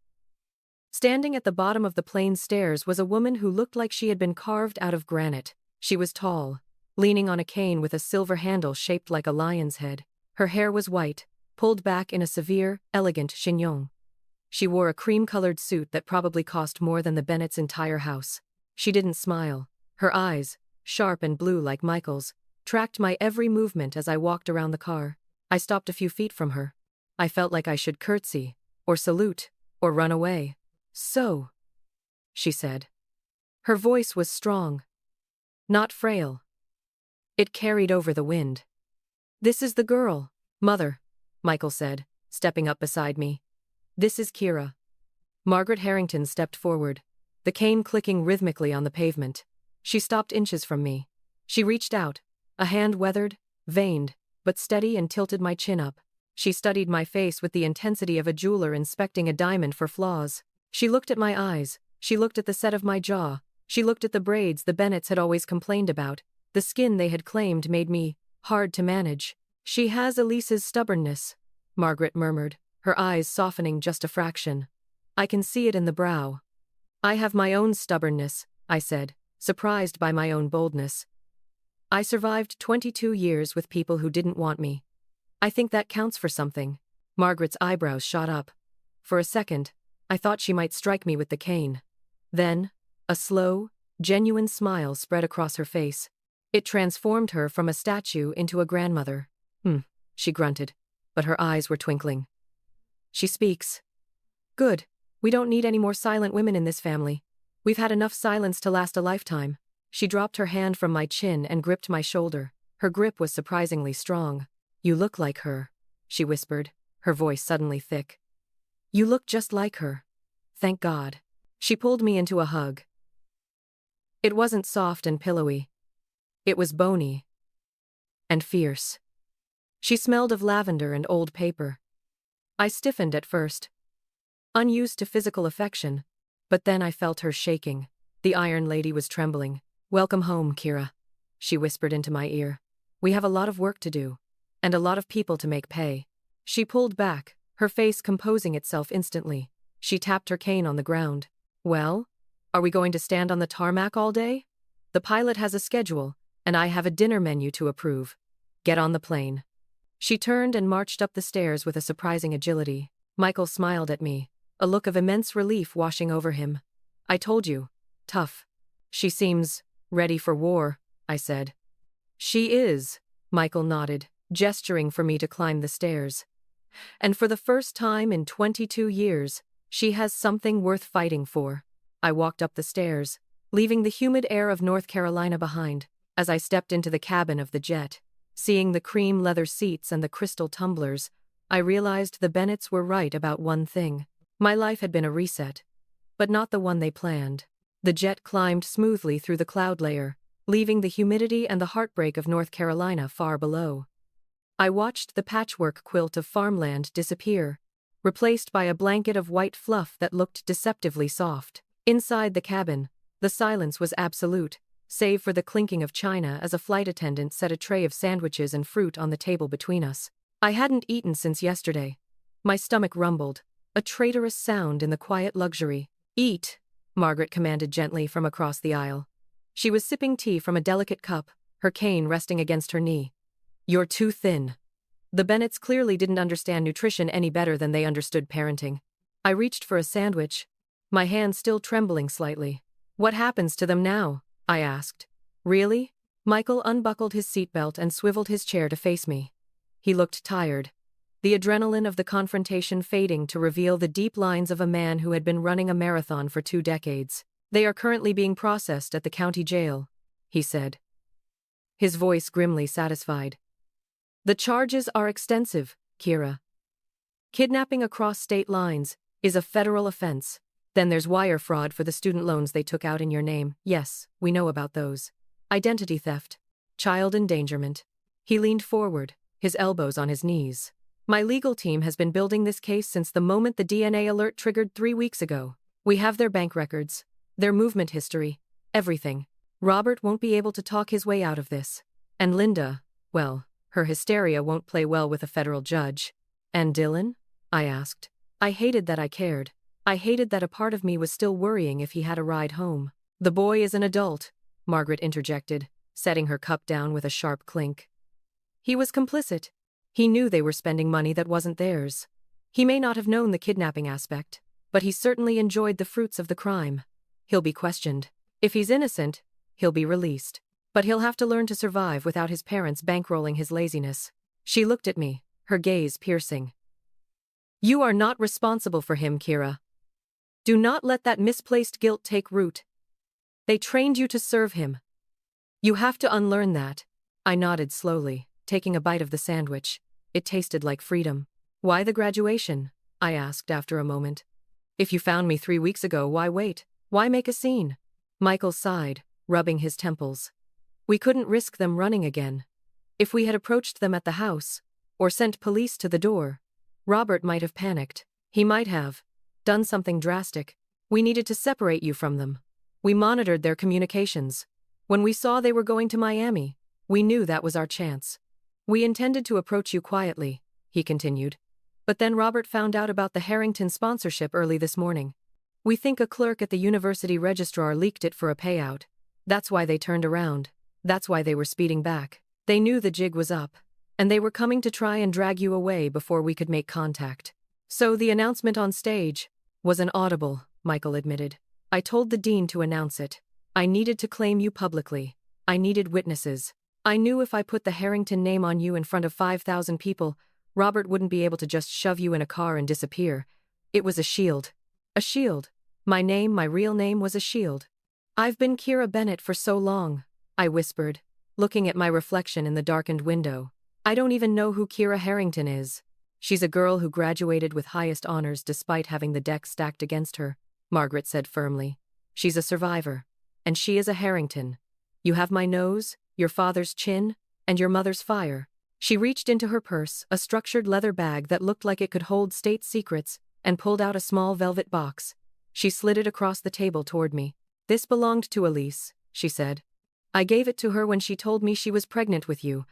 Standing at the bottom of the plane's stairs was a woman who looked like she had been carved out of granite. She was tall, leaning on a cane with a silver handle shaped like a lion's head. Her hair was white, pulled back in a severe, elegant chignon. She wore a cream-colored suit that probably cost more than the Bennetts' entire house. She didn't smile. Her eyes, sharp and blue like Michael's, tracked my every movement as I walked around the car. I stopped a few feet from her. I felt like I should curtsy, or salute, or run away. So, she said. Her voice was strong, not frail. It carried over the wind. This is the girl, Mother, Michael said, stepping up beside me. This is Kira. Margaret Harrington stepped forward, the cane clicking rhythmically on the pavement. She stopped inches from me. She reached out, a hand weathered, veined, but steady, and tilted my chin up. She studied my face with the intensity of a jeweler inspecting a diamond for flaws. She looked at my eyes. She looked at the set of my jaw. She looked at the braids the Bennetts had always complained about. The skin they had claimed made me hard to manage. She has Elise's stubbornness, Margaret murmured, her eyes softening just a fraction. I can see it in the brow. I have my own stubbornness, I said, surprised by my own boldness. I survived 22 years with people who didn't want me. I think that counts for something. Margaret's eyebrows shot up. For a second, I thought she might strike me with the cane. Then, a slow, genuine smile spread across her face. It transformed her from a statue into a grandmother. She grunted, but her eyes were twinkling. She speaks. Good. We don't need any more silent women in this family. We've had enough silence to last a lifetime. She dropped her hand from my chin and gripped my shoulder. Her grip was surprisingly strong. You look like her, she whispered, her voice suddenly thick. You look just like her. Thank God. She pulled me into a hug. It wasn't soft and pillowy. It was bony and fierce. She smelled of lavender and old paper. I stiffened at first, unused to physical affection, but then I felt her shaking. The Iron Lady was trembling. "Welcome home, Kira," she whispered into my ear. "We have a lot of work to do, and a lot of people to make pay." She pulled back, her face composing itself instantly. She tapped her cane on the ground. "Well, are we going to stand on the tarmac all day? The pilot has a schedule, and I have a dinner menu to approve. Get on the plane." She turned and marched up the stairs with a surprising agility. Michael smiled at me, a look of immense relief washing over him. "I told you. Tough." "She seems ready for war," I said. "She is," Michael nodded, gesturing for me to climb the stairs. "And for the first time in 22 years, she has something worth fighting for." I walked up the stairs, leaving the humid air of North Carolina behind. As I stepped into the cabin of the jet, seeing the cream leather seats and the crystal tumblers, I realized the Bennetts were right about one thing. My life had been a reset, but not the one they planned. The jet climbed smoothly through the cloud layer, leaving the humidity and the heartbreak of North Carolina far below. I watched the patchwork quilt of farmland disappear, replaced by a blanket of white fluff that looked deceptively soft. Inside the cabin, the silence was absolute, save for the clinking of china as a flight attendant set a tray of sandwiches and fruit on the table between us. I hadn't eaten since yesterday. My stomach rumbled, a traitorous sound in the quiet luxury. "Eat," Margaret commanded gently from across the aisle. She was sipping tea from a delicate cup, her cane resting against her knee. "You're too thin." The Bennetts clearly didn't understand nutrition any better than they understood parenting. I reached for a sandwich, my hand still trembling slightly. "What happens to them now?" I asked. "Really?" Michael unbuckled his seatbelt and swiveled his chair to face me. He looked tired, the adrenaline of the confrontation fading to reveal the deep lines of a man who had been running a marathon for 2 decades. "They are currently being processed at the county jail," he said, his voice grimly satisfied. "The charges are extensive, Kira. Kidnapping across state lines is a federal offense. Then there's wire fraud for the student loans they took out in your name. Yes, we know about those. Identity theft, child endangerment." He leaned forward, his elbows on his knees. "My legal team has been building this case since the moment the DNA alert triggered 3 weeks ago. We have their bank records, their movement history, everything. Robert won't be able to talk his way out of this. And Linda, well, her hysteria won't play well with a federal judge." "And Dylan?" I asked. I hated that I cared. I hated that a part of me was still worrying if he had a ride home. "The boy is an adult," Margaret interjected, setting her cup down with a sharp clink. "He was complicit. He knew they were spending money that wasn't theirs. He may not have known the kidnapping aspect, but he certainly enjoyed the fruits of the crime. He'll be questioned. If he's innocent, he'll be released. But he'll have to learn to survive without his parents bankrolling his laziness." She looked at me, her gaze piercing. "You are not responsible for him, Kira. Do not let that misplaced guilt take root. They trained you to serve him. You have to unlearn that." I nodded slowly, taking a bite of the sandwich. It tasted like freedom. "Why the graduation?" I asked after a moment. "If you found me 3 weeks ago, why wait? Why make a scene?" Michael sighed, rubbing his temples. "We couldn't risk them running again. If we had approached them at the house, or sent police to the door, Robert might have panicked. He might have done something drastic. We needed to separate you from them. We monitored their communications. When we saw they were going to Miami, we knew that was our chance. We intended to approach you quietly," he continued. "But then Robert found out about the Harrington sponsorship early this morning. We think a clerk at the university registrar leaked it for a payout. That's why they turned around. That's why they were speeding back. They knew the jig was up, and they were coming to try and drag you away before we could make contact. So the announcement on stage was an audible," Michael admitted. "I told the dean to announce it. I needed to claim you publicly. I needed witnesses. I knew if I put the Harrington name on you in front of 5,000 people, Robert wouldn't be able to just shove you in a car and disappear. It was a shield. A shield. My name, my real name, was a shield." "I've been Kira Bennett for so long," I whispered, looking at my reflection in the darkened window. "I don't even know who Kira Harrington is." "She's a girl who graduated with highest honors despite having the deck stacked against her. Margaret said firmly. She's a survivor. And she is a Harrington. You have my nose, your father's chin, and your mother's fire. She reached into her purse, a structured leather bag that looked like it could hold state secrets, and pulled out a small velvet box. She slid it across the table toward me. This belonged to Elise, she said. I gave it to her when she told me she was pregnant with you.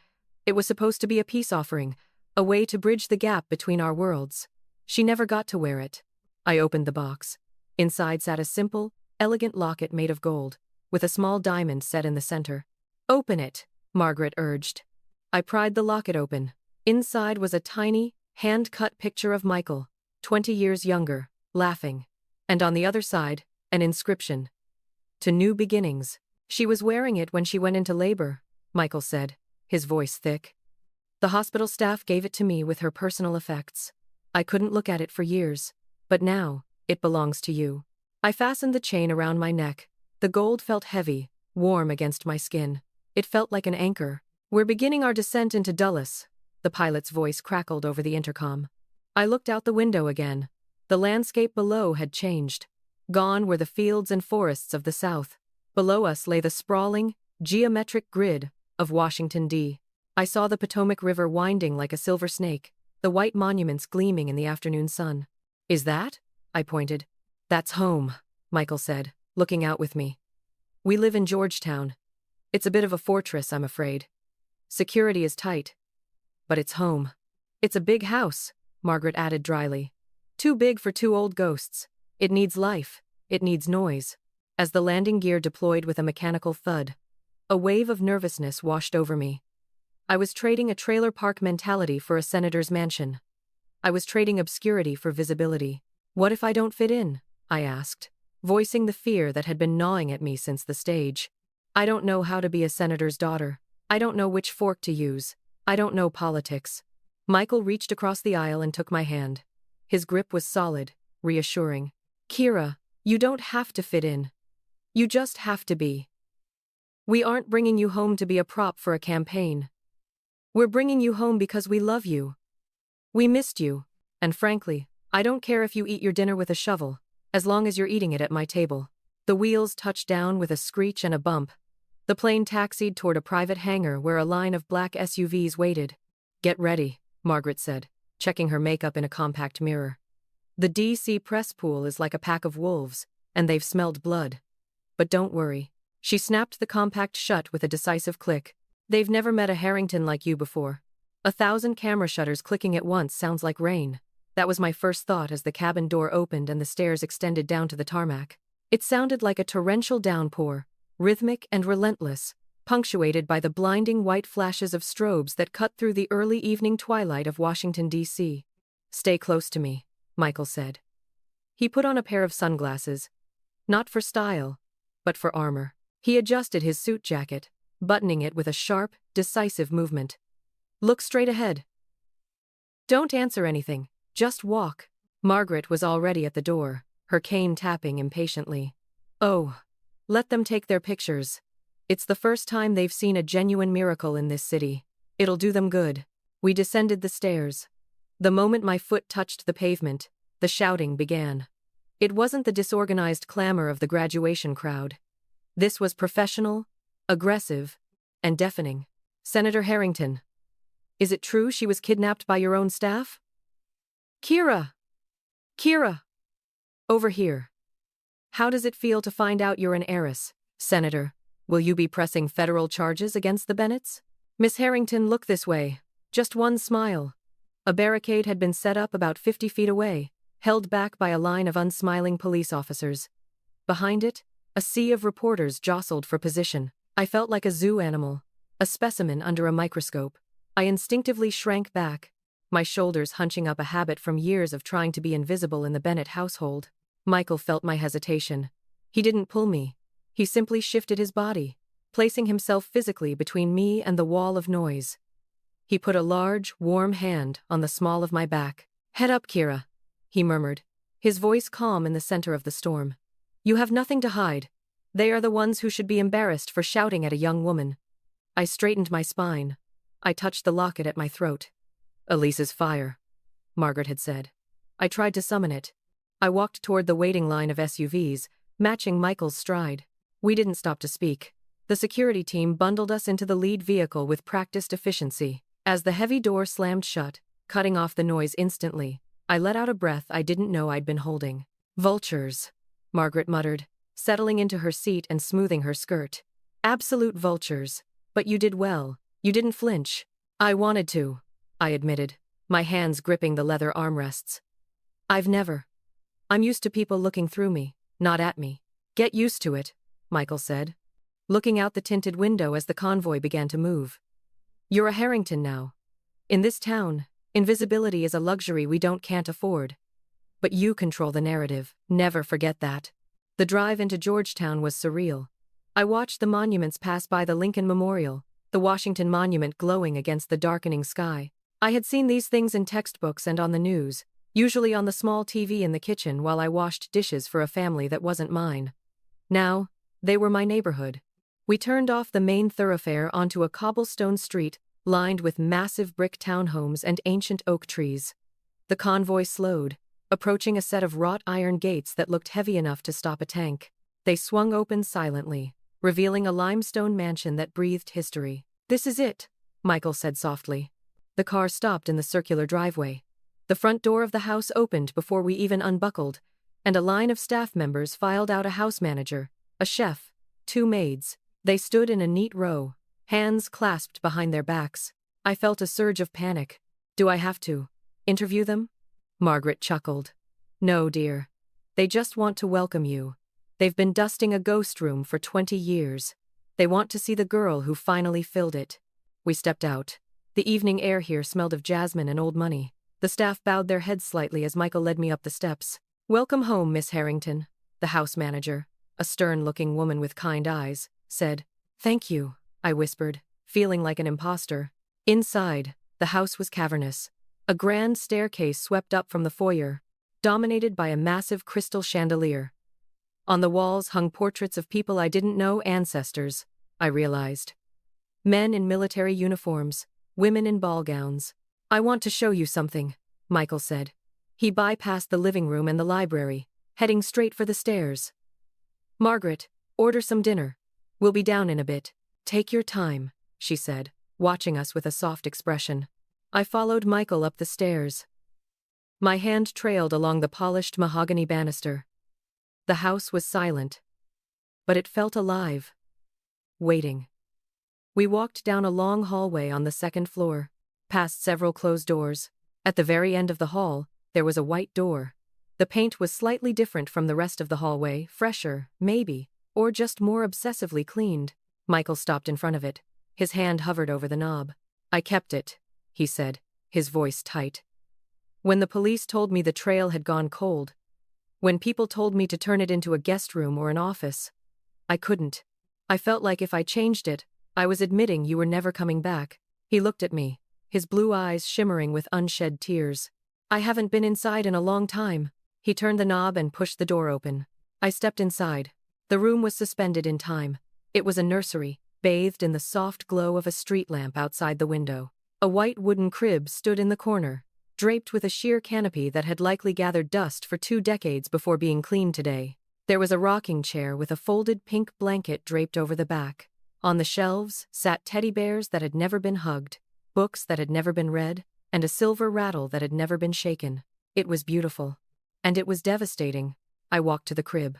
It was supposed to be a peace offering, a way to bridge the gap between our worlds. She never got to wear it. I opened the box. Inside sat a simple, elegant locket made of gold, with a small diamond set in the center. Open it, Margaret urged. I pried the locket open. Inside was a tiny, hand-cut picture of Michael, 20 years younger, laughing. And on the other side, an inscription. To new beginnings. She was wearing it when she went into labor, Michael said, his voice thick. The hospital staff gave it to me with her personal effects. I couldn't look at it for years, but now, it belongs to you. I fastened the chain around my neck. The gold felt heavy, warm against my skin. It felt like an anchor. We're beginning our descent into Dulles, the pilot's voice crackled over the intercom. I looked out the window again. The landscape below had changed. Gone were the fields and forests of the south. Below us lay the sprawling, geometric grid of Washington, D. I saw the Potomac River winding like a silver snake, the white monuments gleaming in the afternoon sun. Is that? I pointed. That's home, Michael said, looking out with me. We live in Georgetown. It's a bit of a fortress, I'm afraid. Security is tight. But it's home. It's a big house, Margaret added dryly. Too big for two old ghosts. It needs life. It needs noise. As the landing gear deployed with a mechanical thud, a wave of nervousness washed over me. I was trading a trailer park mentality for a senator's mansion. I was trading obscurity for visibility. What if I don't fit in? I asked, voicing the fear that had been gnawing at me since the stage. I don't know how to be a senator's daughter. I don't know which fork to use. I don't know politics. Michael reached across the aisle and took my hand. His grip was solid, reassuring. Kira, you don't have to fit in. You just have to be. We aren't bringing you home to be a prop for a campaign. We're bringing you home because we love you. We missed you, and frankly, I don't care if you eat your dinner with a shovel, as long as you're eating it at my table. The wheels touched down with a screech and a bump. The plane taxied toward a private hangar where a line of black SUVs waited. Get ready, Margaret said, checking her makeup in a compact mirror. The DC press pool is like a pack of wolves, and they've smelled blood. But don't worry. She snapped the compact shut with a decisive click. They've never met a Harrington like you before. 1,000 camera shutters clicking at once sounds like rain. That was my first thought as the cabin door opened and the stairs extended down to the tarmac. It sounded like a torrential downpour, rhythmic and relentless, punctuated by the blinding white flashes of strobes that cut through the early evening twilight of Washington, D.C. Stay close to me, Michael said. He put on a pair of sunglasses. Not for style, but for armor. He adjusted his suit jacket, buttoning it with a sharp, decisive movement. Look straight ahead. Don't answer anything, just walk. Margaret was already at the door, her cane tapping impatiently. Oh, let them take their pictures. It's the first time they've seen a genuine miracle in this city. It'll do them good. We descended the stairs. The moment my foot touched the pavement, the shouting began. It wasn't the disorganized clamor of the graduation crowd. This was professional, aggressive, and deafening. Senator Harrington. Is it true she was kidnapped by your own staff? Kira! Kira! Over here. How does it feel to find out you're an heiress? Senator, will you be pressing federal charges against the Bennetts? Miss Harrington, look this way. Just one smile. A barricade had been set up about 50 feet away, held back by a line of unsmiling police officers. Behind it, a sea of reporters jostled for position. I felt like a zoo animal, a specimen under a microscope. I instinctively shrank back, my shoulders hunching up, a habit from years of trying to be invisible in the Bennett household. Michael felt my hesitation. He didn't pull me. He simply shifted his body, placing himself physically between me and the wall of noise. He put a large, warm hand on the small of my back. Head up, Kira, he murmured, his voice calm in the center of the storm. You have nothing to hide. They are the ones who should be embarrassed for shouting at a young woman. I straightened my spine. I touched the locket at my throat. Elise's fire, Margaret had said. I tried to summon it. I walked toward the waiting line of SUVs, matching Michael's stride. We didn't stop to speak. The security team bundled us into the lead vehicle with practiced efficiency. As the heavy door slammed shut, cutting off the noise instantly, I let out a breath I didn't know I'd been holding. "Vultures," Margaret muttered, settling into her seat and smoothing her skirt. "Absolute vultures. But you did well. You didn't flinch." "I wanted to," I admitted, my hands gripping the leather armrests. I'm used to people looking through me, not at me." "Get used to it," Michael said, looking out the tinted window as the convoy began to move. "You're a Harrington now. In this town, invisibility is a luxury we can't afford. But you control the narrative, never forget that." The drive into Georgetown was surreal. I watched the monuments pass by the Lincoln Memorial, the Washington Monument glowing against the darkening sky. I had seen these things in textbooks and on the news, usually on the small TV in the kitchen while I washed dishes for a family that wasn't mine. Now, they were my neighborhood. We turned off the main thoroughfare onto a cobblestone street lined with massive brick townhomes and ancient oak trees. The convoy slowed, approaching a set of wrought iron gates that looked heavy enough to stop a tank. They swung open silently, revealing a limestone mansion that breathed history. "This is it," Michael said softly. The car stopped in the circular driveway. The front door of the house opened before we even unbuckled, and a line of staff members filed out: a house manager, a chef, 2 maids. They stood in a neat row, hands clasped behind their backs. I felt a surge of panic. "Do I have to interview them?" Margaret chuckled. "No, dear. They just want to welcome you. They've been dusting a ghost room for 20 years. They want to see the girl who finally filled it." We stepped out. The evening air here smelled of jasmine and old money. The staff bowed their heads slightly as Michael led me up the steps. "Welcome home, Miss Harrington," the house manager, a stern-looking woman with kind eyes, said. "Thank you," I whispered, feeling like an imposter. Inside, the house was cavernous. A grand staircase swept up from the foyer, dominated by a massive crystal chandelier. On the walls hung portraits of people I didn't know, ancestors, I realized. Men in military uniforms, women in ball gowns. "I want to show you something," Michael said. He bypassed the living room and the library, heading straight for the stairs. "Margaret, order some dinner. We'll be down in a bit." "Take your time," she said, watching us with a soft expression. I followed Michael up the stairs. My hand trailed along the polished mahogany banister. The house was silent, but it felt alive. Waiting. We walked down a long hallway on the second floor, past several closed doors. At the very end of the hall, there was a white door. The paint was slightly different from the rest of the hallway, fresher, maybe, or just more obsessively cleaned. Michael stopped in front of it. His hand hovered over the knob. "I kept it," he said, his voice tight. "When the police told me the trail had gone cold, when people told me to turn it into a guest room or an office, I couldn't. I felt like if I changed it, I was admitting you were never coming back." He looked at me, his blue eyes shimmering with unshed tears. "I haven't been inside in a long time." He turned the knob and pushed the door open. I stepped inside. The room was suspended in time. It was a nursery, bathed in the soft glow of a street lamp outside the window. A white wooden crib stood in the corner, draped with a sheer canopy that had likely gathered dust for 2 decades before being cleaned today. There was a rocking chair with a folded pink blanket draped over the back. On the shelves sat teddy bears that had never been hugged, books that had never been read, and a silver rattle that had never been shaken. It was beautiful. And it was devastating. I walked to the crib.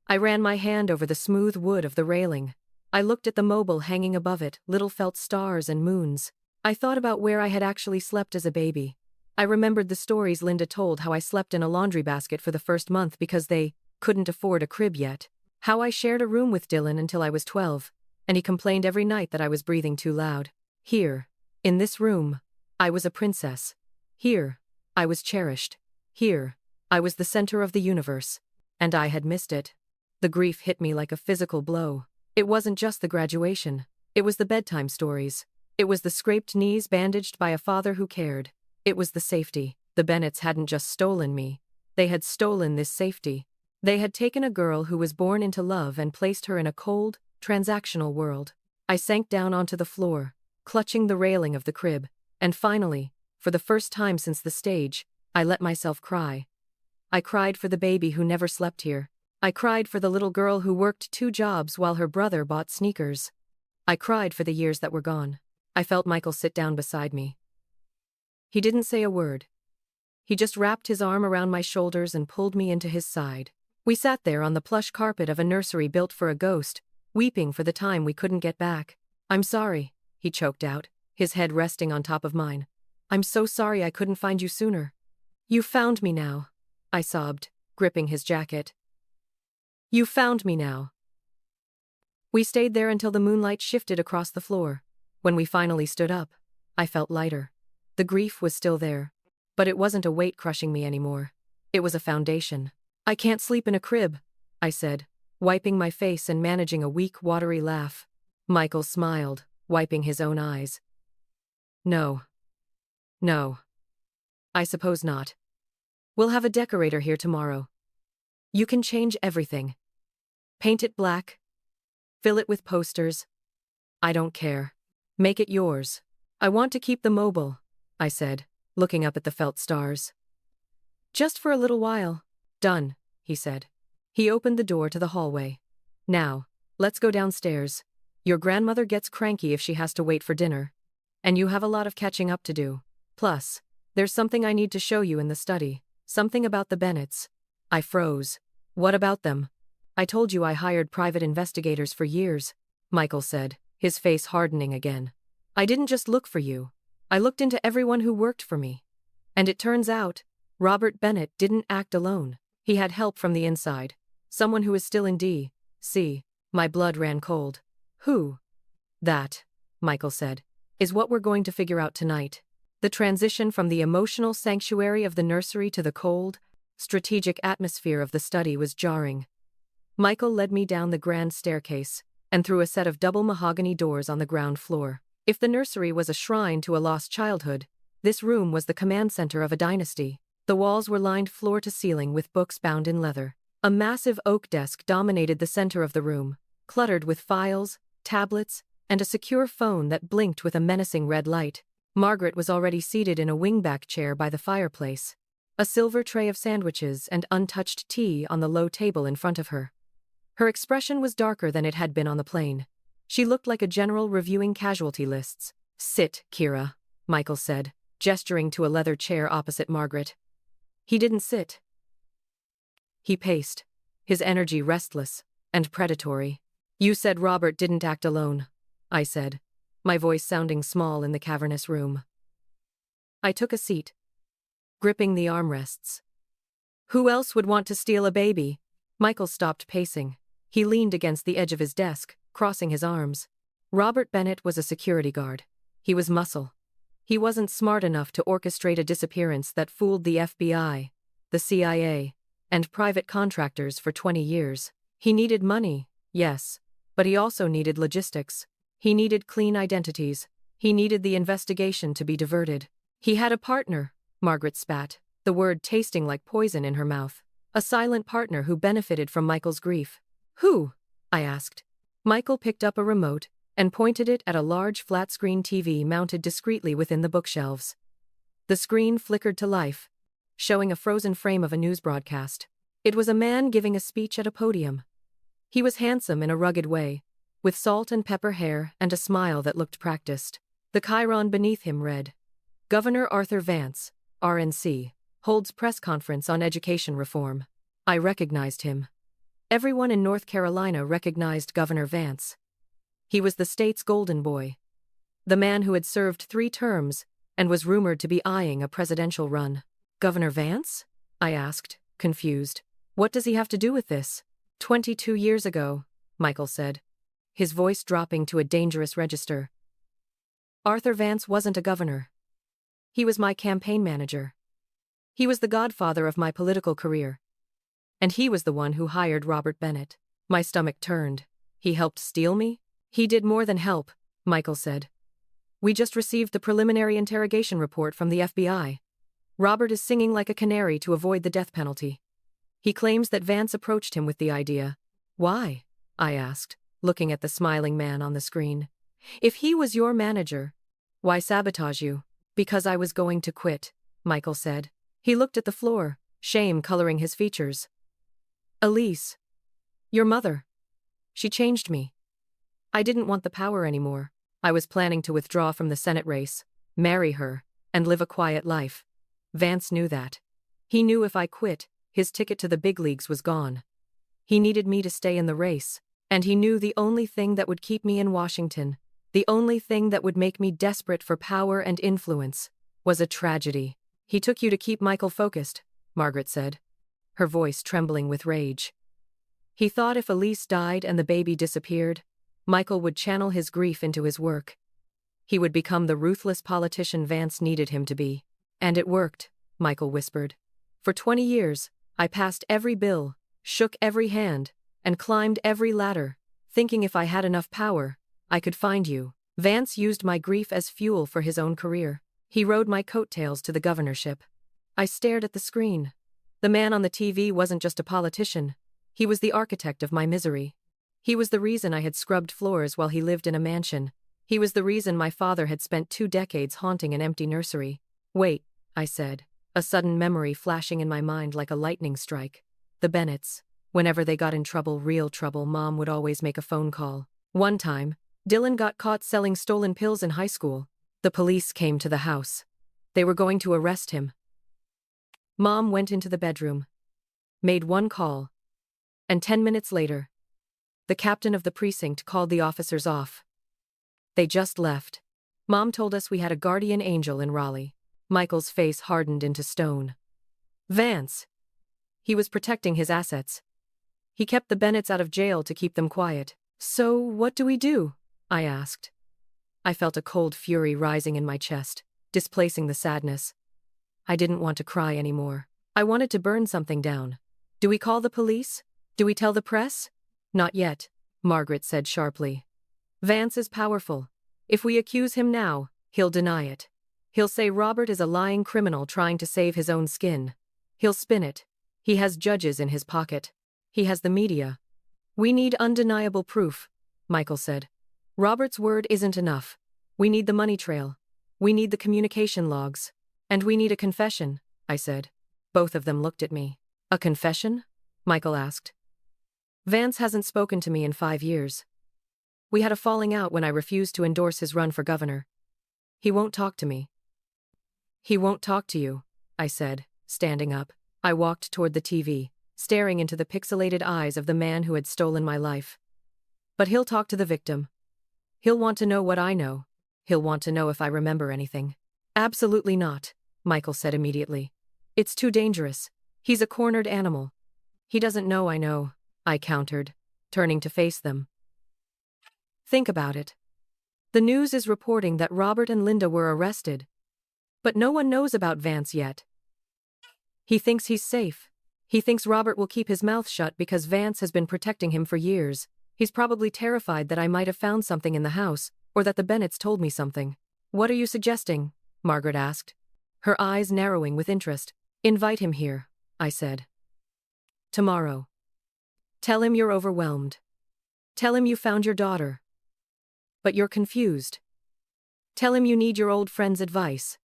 I ran my hand over the smooth wood of the railing. I looked at the mobile hanging above it, little felt stars and moons. I thought about where I had actually slept as a baby. I remembered the stories Linda told, how I slept in a laundry basket for the first month because they couldn't afford a crib yet. How I shared a room with Dylan until I was 12, and he complained every night that I was breathing too loud. Here, in this room, I was a princess. Here, I was cherished. Here, I was the center of the universe. And I had missed it. The grief hit me like a physical blow. It wasn't just the graduation. It was the bedtime stories. It was the scraped knees bandaged by a father who cared. It was the safety. The Bennetts hadn't just stolen me. They had stolen this safety. They had taken a girl who was born into love and placed her in a cold, transactional world. I sank down onto the floor, clutching the railing of the crib, and finally, for the first time since the stage, I let myself cry. I cried for the baby who never slept here. I cried for the little girl who worked 2 jobs while her brother bought sneakers. I cried for the years that were gone. I felt Michael sit down beside me. He didn't say a word. He just wrapped his arm around my shoulders and pulled me into his side. We sat there on the plush carpet of a nursery built for a ghost, weeping for the time we couldn't get back. "I'm sorry," he choked out, his head resting on top of mine. "I'm so sorry I couldn't find you sooner." "You found me now," I sobbed, gripping his jacket. "You found me now." We stayed there until the moonlight shifted across the floor. When we finally stood up, I felt lighter. The grief was still there, but it wasn't a weight crushing me anymore. It was a foundation. "I can't sleep in a crib," I said, wiping my face and managing a weak, watery laugh. Michael smiled, wiping his own eyes. No. I suppose not. We'll have a decorator here tomorrow. You can change everything. Paint it black. Fill it with posters. I don't care. Make it yours. I want to keep the mobile," I said, looking up at the felt stars. "Just for a little while." "Done," he said. He opened the door to the hallway. "Now, let's go downstairs. Your grandmother gets cranky if she has to wait for dinner. And you have a lot of catching up to do. Plus, there's something I need to show you in the study. Something about the Bennetts." I froze. "What about them?" "I told you I hired private investigators for years," Michael said, his face hardening again. "I didn't just look for you. I looked into everyone who worked for me. And it turns out, Robert Bennett didn't act alone. He had help from the inside. Someone who is still in D.C. My blood ran cold. "Who?" "That," Michael said, "is what we're going to figure out tonight." The transition from the emotional sanctuary of the nursery to the cold, strategic atmosphere of the study was jarring. Michael led me down the grand staircase and through a set of double mahogany doors on the ground floor. If the nursery was a shrine to a lost childhood, this room was the command center of a dynasty. The walls were lined floor to ceiling with books bound in leather. A massive oak desk dominated the center of the room, cluttered with files, tablets, and a secure phone that blinked with a menacing red light. Margaret was already seated in a wingback chair by the fireplace, a silver tray of sandwiches and untouched tea on the low table in front of her. Her expression was darker than it had been on the plane. She looked like a general reviewing casualty lists. "Sit, Kira," Michael said, gesturing to a leather chair opposite Margaret. He didn't sit. He paced, his energy restless and predatory. "You said Robert didn't act alone," I said, my voice sounding small in the cavernous room. I took a seat, gripping the armrests. "Who else would want to steal a baby?" Michael stopped pacing. He leaned against the edge of his desk, crossing his arms. "Robert Bennett was a security guard. He was muscle. He wasn't smart enough to orchestrate a disappearance that fooled the FBI, the CIA, and private contractors for 20 years. He needed money, yes, but he also needed logistics. He needed clean identities. He needed the investigation to be diverted. He had a partner," Margaret spat, the word tasting like poison in her mouth. "A silent partner who benefited from Michael's grief." "Who?" I asked. Michael picked up a remote and pointed it at a large flat-screen TV mounted discreetly within the bookshelves. The screen flickered to life, showing a frozen frame of a news broadcast. It was a man giving a speech at a podium. He was handsome in a rugged way, with salt and pepper hair and a smile that looked practiced. The chyron beneath him read, "Governor Arthur Vance, RNC, holds press conference on education reform." I recognized him. Everyone in North Carolina recognized Governor Vance. He was the state's golden boy, the man who had served 3 terms and was rumored to be eyeing a presidential run. "Governor Vance?" I asked, confused. "What does he have to do with this?" 22 years ago, Michael said, his voice dropping to a dangerous register. "Arthur Vance wasn't a governor. He was my campaign manager. He was the godfather of my political career. And he was the one who hired Robert Bennett." My stomach turned. "He helped steal me?" "He did more than help," Michael said. "We just received the preliminary interrogation report from the FBI. Robert is singing like a canary to avoid the death penalty. He claims that Vance approached him with the idea." "Why?" I asked, looking at the smiling man on the screen. "If he was your manager, why sabotage you?" "Because I was going to quit," Michael said. He looked at the floor, shame coloring his features. Elise. Your mother. She changed me. I didn't want the power anymore. I was planning to withdraw from the Senate race, marry her, and live a quiet life. Vance knew that. He knew if I quit, his ticket to the big leagues was gone. He needed me to stay in the race, and he knew the only thing that would keep me in Washington, the only thing that would make me desperate for power and influence, was a tragedy. He took you to keep Michael focused, Margaret said, her voice trembling with rage. He thought if Elise died and the baby disappeared, Michael would channel his grief into his work. He would become the ruthless politician Vance needed him to be. And it worked, Michael whispered. For 20 years, I passed every bill, shook every hand, and climbed every ladder, thinking if I had enough power, I could find you. Vance used my grief as fuel for his own career. He rode my coattails to the governorship. I stared at the screen. The man on the TV wasn't just a politician. He was the architect of my misery. He was the reason I had scrubbed floors while he lived in a mansion. He was the reason my father had spent 2 decades haunting an empty nursery. Wait, I said, a sudden memory flashing in my mind like a lightning strike. The Bennetts. Whenever they got in trouble, real trouble, Mom would always make a phone call. One time, Dylan got caught selling stolen pills in high school. The police came to the house. They were going to arrest him. Mom went into the bedroom, made one call, and 10 minutes later, the captain of the precinct called the officers off. They just left. Mom told us we had a guardian angel in Raleigh. Michael's face hardened into stone. Vance. He was protecting his assets. He kept the Bennetts out of jail to keep them quiet. So what do we do? I asked. I felt a cold fury rising in my chest, displacing the sadness. I didn't want to cry anymore. I wanted to burn something down. Do we call the police? Do we tell the press? Not yet, Margaret said sharply. Vance is powerful. If we accuse him now, he'll deny it. He'll say Robert is a lying criminal trying to save his own skin. He'll spin it. He has judges in his pocket. He has the media. We need undeniable proof, Michael said. Robert's word isn't enough. We need the money trail. We need the communication logs. And we need a confession, I said. Both of them looked at me. A confession? Michael asked. Vance hasn't spoken to me in 5 years. We had a falling out when I refused to endorse his run for governor. He won't talk to me. He won't talk to you, I said, standing up. I walked toward the TV, staring into the pixelated eyes of the man who had stolen my life. But he'll talk to the victim. He'll want to know what I know. He'll want to know if I remember anything. Absolutely not, Michael said immediately. It's too dangerous. He's a cornered animal. He doesn't know I know, I countered, turning to face them. Think about it. The news is reporting that Robert and Linda were arrested. But no one knows about Vance yet. He thinks he's safe. He thinks Robert will keep his mouth shut because Vance has been protecting him for years. He's probably terrified that I might have found something in the house, or that the Bennetts told me something. What are you suggesting? Margaret asked, her eyes narrowing with interest. Invite him here, I said. Tomorrow. Tell him you're overwhelmed. Tell him you found your daughter. But you're confused. Tell him you need your old friend's advice.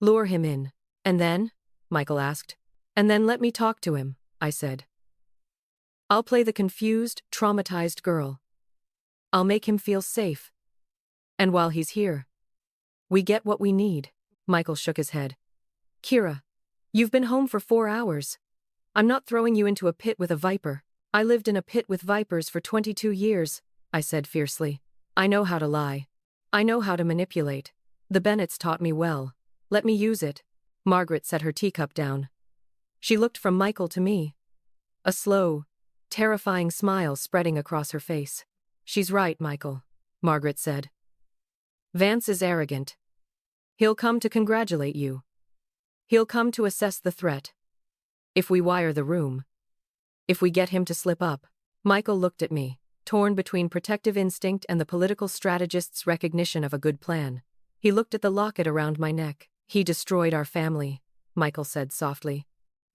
Lure him in. And then? Michael asked. And then let me talk to him, I said. I'll play the confused, traumatized girl. I'll make him feel safe. And while he's here, we get what we need. Michael shook his head. Kira, you've been home for 4 hours. I'm not throwing you into a pit with a viper. I lived in a pit with vipers for 22 years, I said fiercely. I know how to lie. I know how to manipulate. The Bennetts taught me well. Let me use it. Margaret set her teacup down. She looked from Michael to me. A slow, terrifying smile spreading across her face. She's right, Michael, Margaret said. Vance is arrogant. He'll come to congratulate you. He'll come to assess the threat. If we wire the room. If we get him to slip up. Michael looked at me, torn between protective instinct and the political strategist's recognition of a good plan. He looked at the locket around my neck. He destroyed our family, Michael said softly.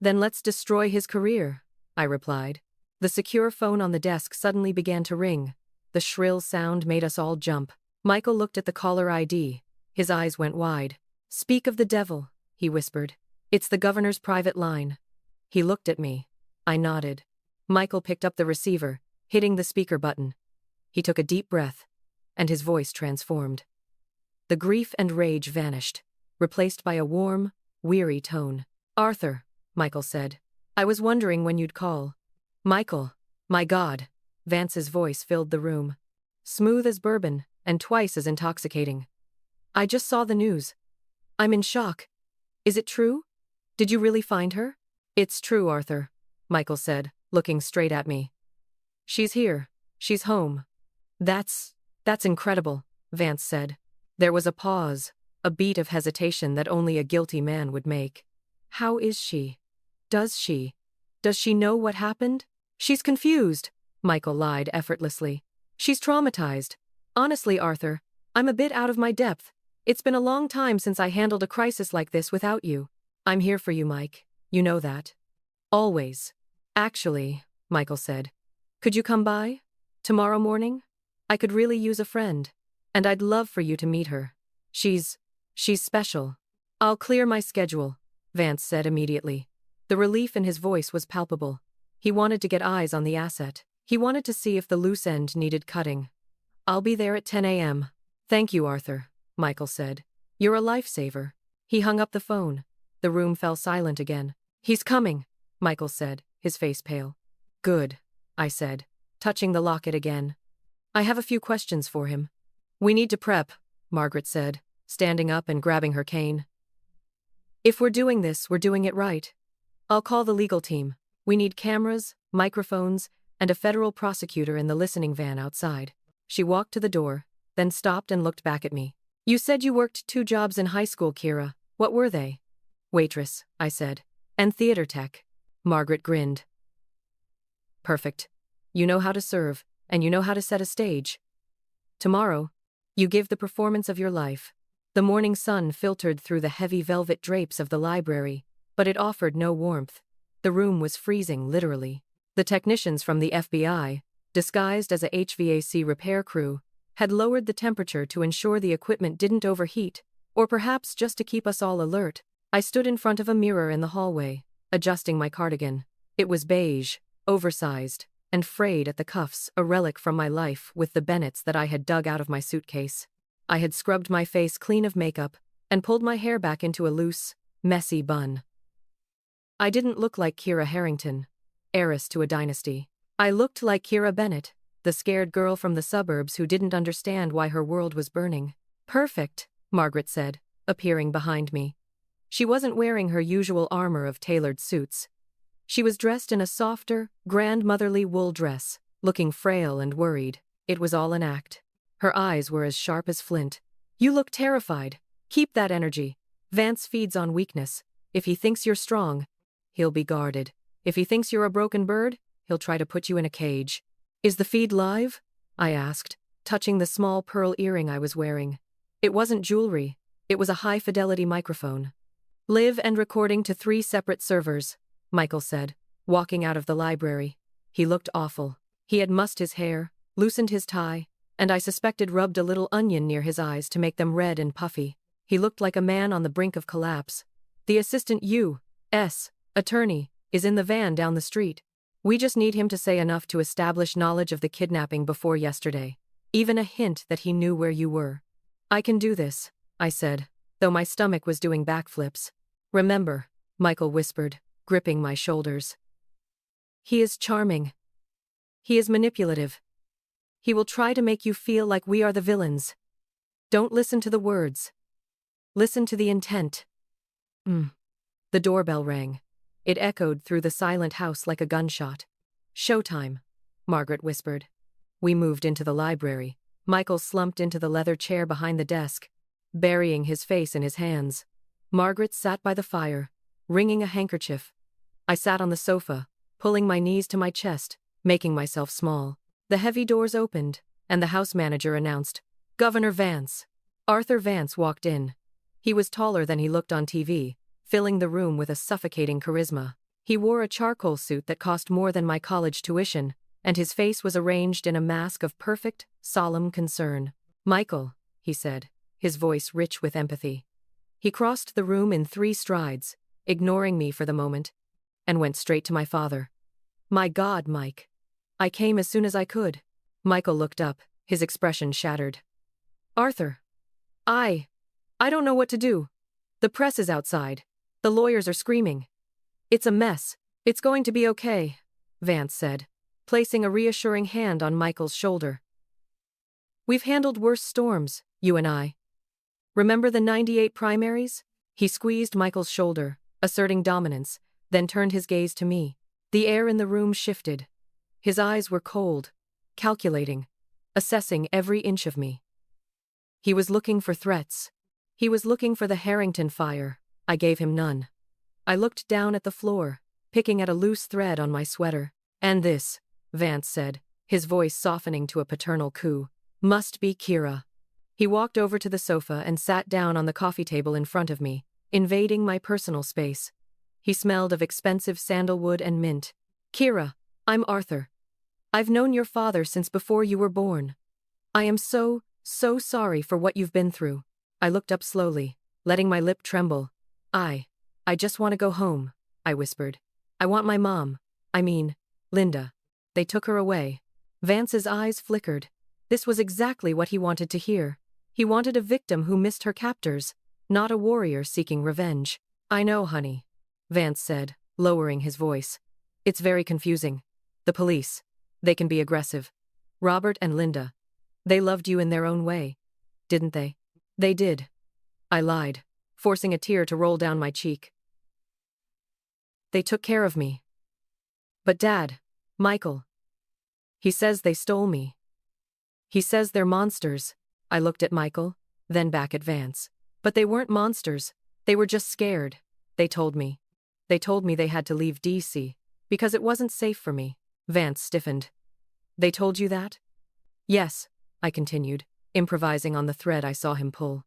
Then let's destroy his career, I replied. The secure phone on the desk suddenly began to ring. The shrill sound made us all jump. Michael looked at the caller ID. His eyes went wide. Speak of the devil, he whispered. It's the governor's private line. He looked at me. I nodded. Michael picked up the receiver, hitting the speaker button. He took a deep breath, and his voice transformed. The grief and rage vanished, replaced by a warm, weary tone. "Arthur," Michael said. "I was wondering when you'd call." "Michael, my God." Vance's voice filled the room. Smooth as bourbon, and twice as intoxicating. "I just saw the news. I'm in shock. Is it true? Did you really find her?" "It's true, Arthur," Michael said, looking straight at me. "She's here. She's home." That's incredible," Vance said. There was a pause, a beat of hesitation that only a guilty man would make. "How is she? Does she know what happened?" "She's confused," Michael lied effortlessly. "She's traumatized. Honestly, Arthur, I'm a bit out of my depth. It's been a long time since I handled a crisis like this without you. I'm here for you, Mike. You know that. Always." "Actually," Michael said, "could you come by? Tomorrow morning? I could really use a friend. And I'd love for you to meet her. She's special." "I'll clear my schedule," Vance said immediately. The relief in his voice was palpable. He wanted to get eyes on the asset. He wanted to see if the loose end needed cutting. "I'll be there at 10 a.m. "Thank you, Arthur," Michael said. "You're a lifesaver." He hung up the phone. The room fell silent again. "He's coming," Michael said, his face pale. "Good," I said, touching the locket again. "I have a few questions for him." "We need to prep," Margaret said, standing up and grabbing her cane. "If we're doing this, we're doing it right. I'll call the legal team. We need cameras, microphones, and a federal prosecutor in the listening van outside." She walked to the door, then stopped and looked back at me. "You said you worked 2 jobs in high school, Kira. What were they?" "Waitress," I said. "And theater tech." Margaret grinned. "Perfect. You know how to serve, and you know how to set a stage. Tomorrow, you give the performance of your life." The morning sun filtered through the heavy velvet drapes of the library, but it offered no warmth. The room was freezing, literally. The technicians from the FBI, disguised as a HVAC repair crew, had lowered the temperature to ensure the equipment didn't overheat, or perhaps just to keep us all alert. I stood in front of a mirror in the hallway, adjusting my cardigan. It was beige, oversized, and frayed at the cuffs, a relic from my life with the Bennetts that I had dug out of my suitcase. I had scrubbed my face clean of makeup and pulled my hair back into a loose, messy bun. I didn't look like Kira Harrington, heiress to a dynasty. I looked like Kira Bennett, the scared girl from the suburbs who didn't understand why her world was burning. "Perfect," Margaret said, appearing behind me. She wasn't wearing her usual armor of tailored suits. She was dressed in a softer, grandmotherly wool dress, looking frail and worried. It was all an act. Her eyes were as sharp as flint. "You look terrified. Keep that energy. Vance feeds on weakness. If he thinks you're strong, he'll be guarded. If he thinks you're a broken bird, he'll try to put you in a cage." "Is the feed live?" I asked, touching the small pearl earring I was wearing. It wasn't jewelry. It was a high-fidelity microphone. "Live and recording to 3 separate servers," Michael said, walking out of the library. He looked awful. He had mussed his hair, loosened his tie, and I suspected rubbed a little onion near his eyes to make them red and puffy. He looked like a man on the brink of collapse. "The assistant U.S. attorney is in the van down the street. We just need him to say enough to establish knowledge of the kidnapping before yesterday. Even a hint that he knew where you were." "I can do this," I said, though my stomach was doing backflips. "Remember," Michael whispered, gripping my shoulders. "He is charming. He is manipulative. He will try to make you feel like we are the villains. Don't listen to the words. Listen to the intent." The doorbell rang. It echoed through the silent house like a gunshot. "Showtime," Margaret whispered. We moved into the library. Michael slumped into the leather chair behind the desk, burying his face in his hands. Margaret sat by the fire, wringing a handkerchief. I sat on the sofa, pulling my knees to my chest, making myself small. The heavy doors opened, and the house manager announced, "Governor Vance." Arthur Vance walked in. He was taller than he looked on TV, filling the room with a suffocating charisma. He wore a charcoal suit that cost more than my college tuition, and his face was arranged in a mask of perfect, solemn concern. "Michael," he said, his voice rich with empathy. He crossed the room in 3 strides, ignoring me for the moment, and went straight to my father. My God, Mike. I came as soon as I could. Michael looked up, his expression shattered. Arthur. I don't know what to do. The press is outside. The lawyers are screaming. It's a mess. It's going to be okay, Vance said, placing a reassuring hand on Michael's shoulder. We've handled worse storms, you and I. Remember the '98 primaries? He squeezed Michael's shoulder, asserting dominance, then turned his gaze to me. The air in the room shifted. His eyes were cold, calculating, assessing every inch of me. He was looking for threats. He was looking for the Harrington fire. I gave him none. I looked down at the floor, picking at a loose thread on my sweater. And this, Vance said, his voice softening to a paternal coo, must be Kira. He walked over to the sofa and sat down on the coffee table in front of me, invading my personal space. He smelled of expensive sandalwood and mint. Kira, I'm Arthur. I've known your father since before you were born. I am so sorry for what you've been through. I looked up slowly, letting my lip tremble. I just want to go home, I whispered. I want my mom. Linda. They took her away. Vance's eyes flickered. This was exactly what he wanted to hear. He wanted a victim who missed her captors, not a warrior seeking revenge. I know, honey, Vance said, lowering his voice. It's very confusing. The police. They can be aggressive. Robert and Linda. They loved you in their own way. Didn't they? They did. I lied, forcing a tear to roll down my cheek. They took care of me. But Dad, Michael. He says they stole me. He says they're monsters. I looked at Michael, then back at Vance. But they weren't monsters. They were just scared. They told me. They told me they had to leave DC, because it wasn't safe for me. Vance stiffened. They told you that? Yes, I continued, improvising on the thread I saw him pull.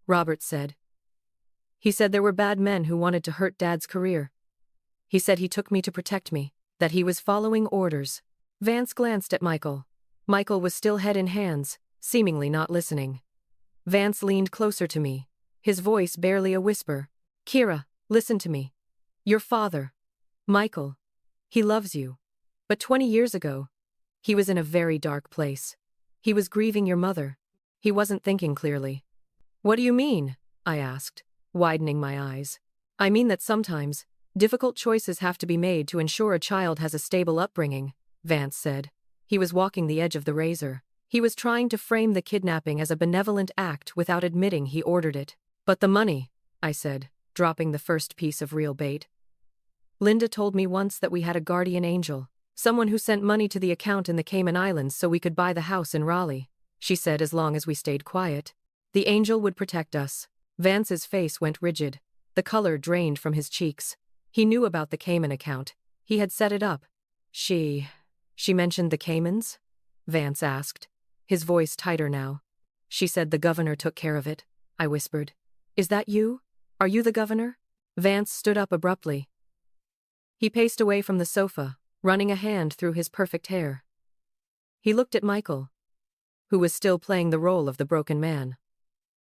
Robert said. He said there were bad men who wanted to hurt Dad's career. He said he took me to protect me, that he was following orders. Vance glanced at Michael. Michael was still head in hands, seemingly not listening. Vance leaned closer to me, his voice barely a whisper. Kira, listen to me. Your father, Michael, he loves you. But 20 years ago, he was in a very dark place. He was grieving your mother. He wasn't thinking clearly. What do you mean? I asked, widening my eyes. I mean that sometimes, difficult choices have to be made to ensure a child has a stable upbringing, Vance said. He was walking the edge of the razor. He was trying to frame the kidnapping as a benevolent act without admitting he ordered it. But the money, I said, dropping the first piece of real bait. Linda told me once that we had a guardian angel, someone who sent money to the account in the Cayman Islands so we could buy the house in Raleigh. She said as long as we stayed quiet, the angel would protect us. Vance's face went rigid. The color drained from his cheeks. He knew about the Cayman account. He had set it up. She mentioned the Caymans? Vance asked, his voice tighter now. She said the governor took care of it, I whispered. Is that you? Are you the governor? Vance stood up abruptly. He paced away from the sofa, running a hand through his perfect hair. He looked at Michael, who was still playing the role of the broken man.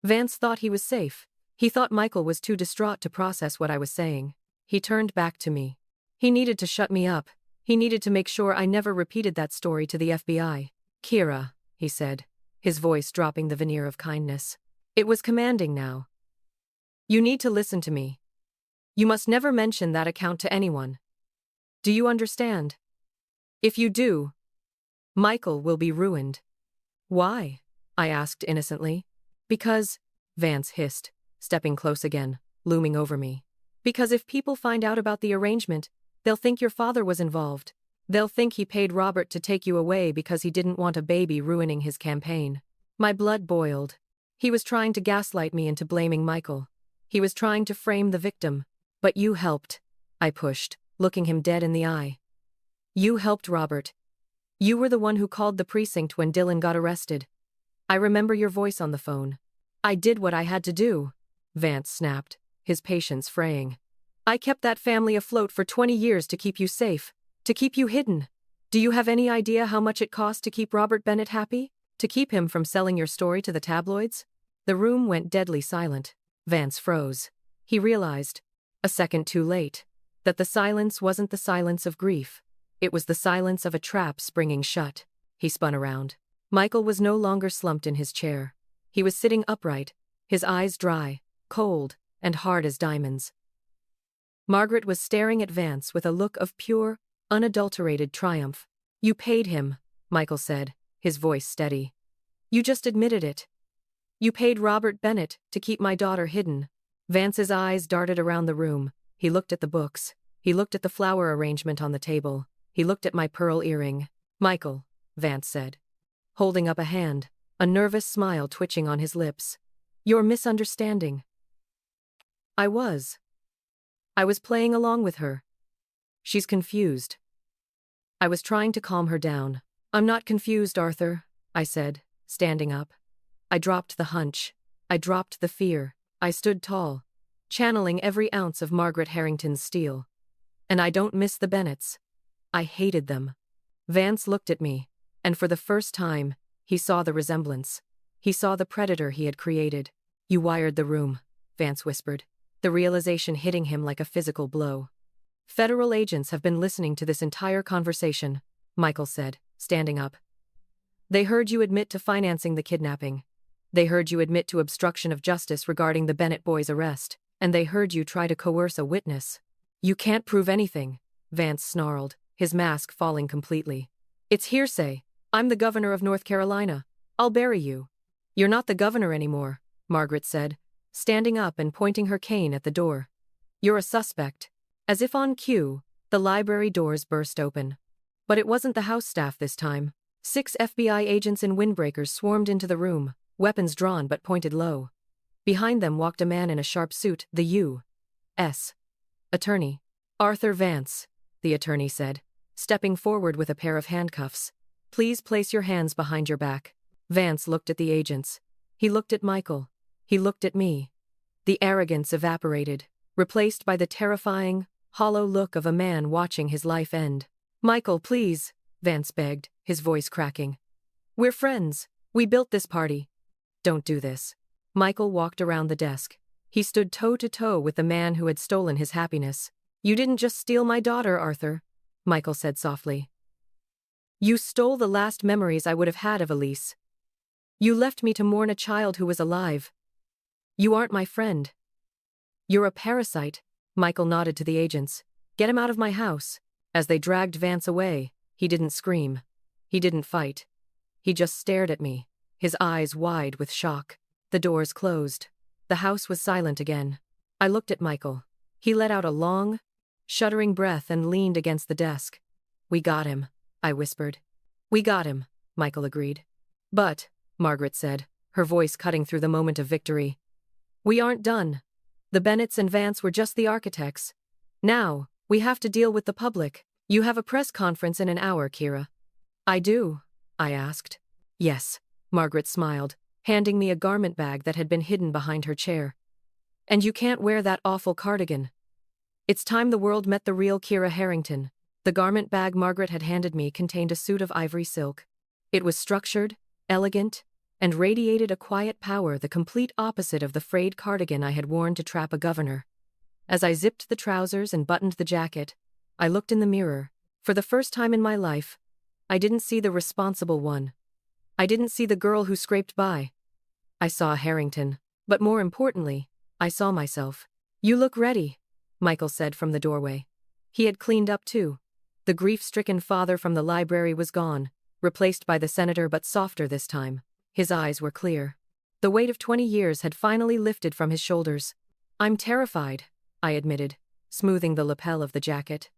Vance thought he was safe. He thought Michael was too distraught to process what I was saying. He turned back to me. He needed to shut me up. He needed to make sure I never repeated that story to the FBI. Kira, he said, his voice dropping the veneer of kindness. It was commanding now. You need to listen to me. You must never mention that account to anyone. Do you understand? If you do, Michael will be ruined. Why? I asked innocently. Because, Vance hissed, stepping close again, looming over me. Because if people find out about the arrangement, they'll think your father was involved. They'll think he paid Robert to take you away because he didn't want a baby ruining his campaign. My blood boiled. He was trying to gaslight me into blaming Michael. He was trying to frame the victim. But you helped, I pushed, looking him dead in the eye. You helped Robert. You were the one who called the precinct when Dylan got arrested. I remember your voice on the phone. I did what I had to do, Vance snapped, his patience fraying. I kept that family afloat for 20 years to keep you safe, to keep you hidden. Do you have any idea how much it cost to keep Robert Bennett happy? To keep him from selling your story to the tabloids? The room went deadly silent. Vance froze. He realized, A second too late. That the silence wasn't the silence of grief. It was the silence of a trap springing shut. He spun around. Michael was no longer slumped in his chair. He was sitting upright, his eyes dry, cold, and hard as diamonds. Margaret was staring at Vance with a look of pure, unadulterated triumph. "You paid him," Michael said, his voice steady. "You just admitted it. You paid Robert Bennett to keep my daughter hidden." Vance's eyes darted around the room. He looked at the books. He looked at the flower arrangement on the table. He looked at my pearl earring. "Michael," Vance said, holding up a hand, a nervous smile twitching on his lips. "You're misunderstanding." I was playing along with her. "She's confused." I was trying to calm her down. "I'm not confused, Arthur," I said, standing up. I dropped the hunch. I dropped the fear. I stood tall, channeling every ounce of Margaret Harrington's steel. "And I don't miss the Bennetts. I hated them." Vance looked at me, and for the first time, he saw the resemblance. He saw the predator he had created. "You wired the room," Vance whispered, the realization hitting him like a physical blow. "Federal agents have been listening to this entire conversation," Michael said, standing up. "They heard you admit to financing the kidnapping. They heard you admit to obstruction of justice regarding the Bennett boys' arrest, and they heard you try to coerce a witness." "You can't prove anything," Vance snarled, his mask falling completely. "It's hearsay. I'm the governor of North Carolina. I'll bury you." "You're not the governor anymore," Margaret said, standing up and pointing her cane at the door. "You're a suspect." As if on cue, the library doors burst open. But it wasn't the House staff this time. 6 FBI agents in windbreakers swarmed into the room, weapons drawn but pointed low. Behind them walked a man in a sharp suit, the U.S. attorney. "Arthur Vance," the attorney said, stepping forward with a pair of handcuffs. "Please place your hands behind your back." Vance looked at the agents. He looked at Michael. He looked at me. The arrogance evaporated, replaced by the terrifying, hollow look of a man watching his life end. "Michael, please," Vance begged, his voice cracking. "We're friends. We built this party. Don't do this." Michael walked around the desk. He stood toe-to-toe with the man who had stolen his happiness. "You didn't just steal my daughter, Arthur," Michael said softly. "You stole the last memories I would have had of Elise. You left me to mourn a child who was alive. You aren't my friend. You're a parasite." Michael nodded to the agents. "Get him out of my house." As they dragged Vance away, he didn't scream. He didn't fight. He just stared at me, his eyes wide with shock. The doors closed. The house was silent again. I looked at Michael. He let out a long, shuddering breath and leaned against the desk. "We got him," I whispered. "We got him," Michael agreed. "But," Margaret said, her voice cutting through the moment of victory, "we aren't done. The Bennetts and Vance were just the architects. Now, we have to deal with the public. You have a press conference in an hour, Kira." "I do?" I asked. "Yes," Margaret smiled, handing me a garment bag that had been hidden behind her chair. "And you can't wear that awful cardigan. It's time the world met the real Kira Harrington." The garment bag Margaret had handed me contained a suit of ivory silk. It was structured, elegant, and radiated a quiet power, the complete opposite of the frayed cardigan I had worn to trap a governor. As I zipped the trousers and buttoned the jacket, I looked in the mirror. For the first time in my life, I didn't see the responsible one. I didn't see the girl who scraped by. I saw Harrington, but more importantly, I saw myself. "You look ready," Michael said from the doorway. He had cleaned up too. The grief-stricken father from the library was gone, replaced by the senator, but softer this time. His eyes were clear. The weight of 20 years had finally lifted from his shoulders. "I'm terrified," I admitted, smoothing the lapel of the jacket.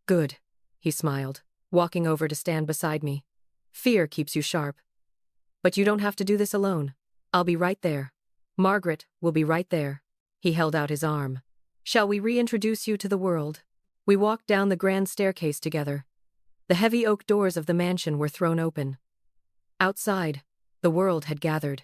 "Good," he smiled, walking over to stand beside me. "Fear keeps you sharp. But you don't have to do this alone. I'll be right there. Margaret will be right there." He held out his arm. "Shall we reintroduce you to the world?" We walked down the grand staircase together. The heavy oak doors of the mansion were thrown open. Outside, the world had gathered.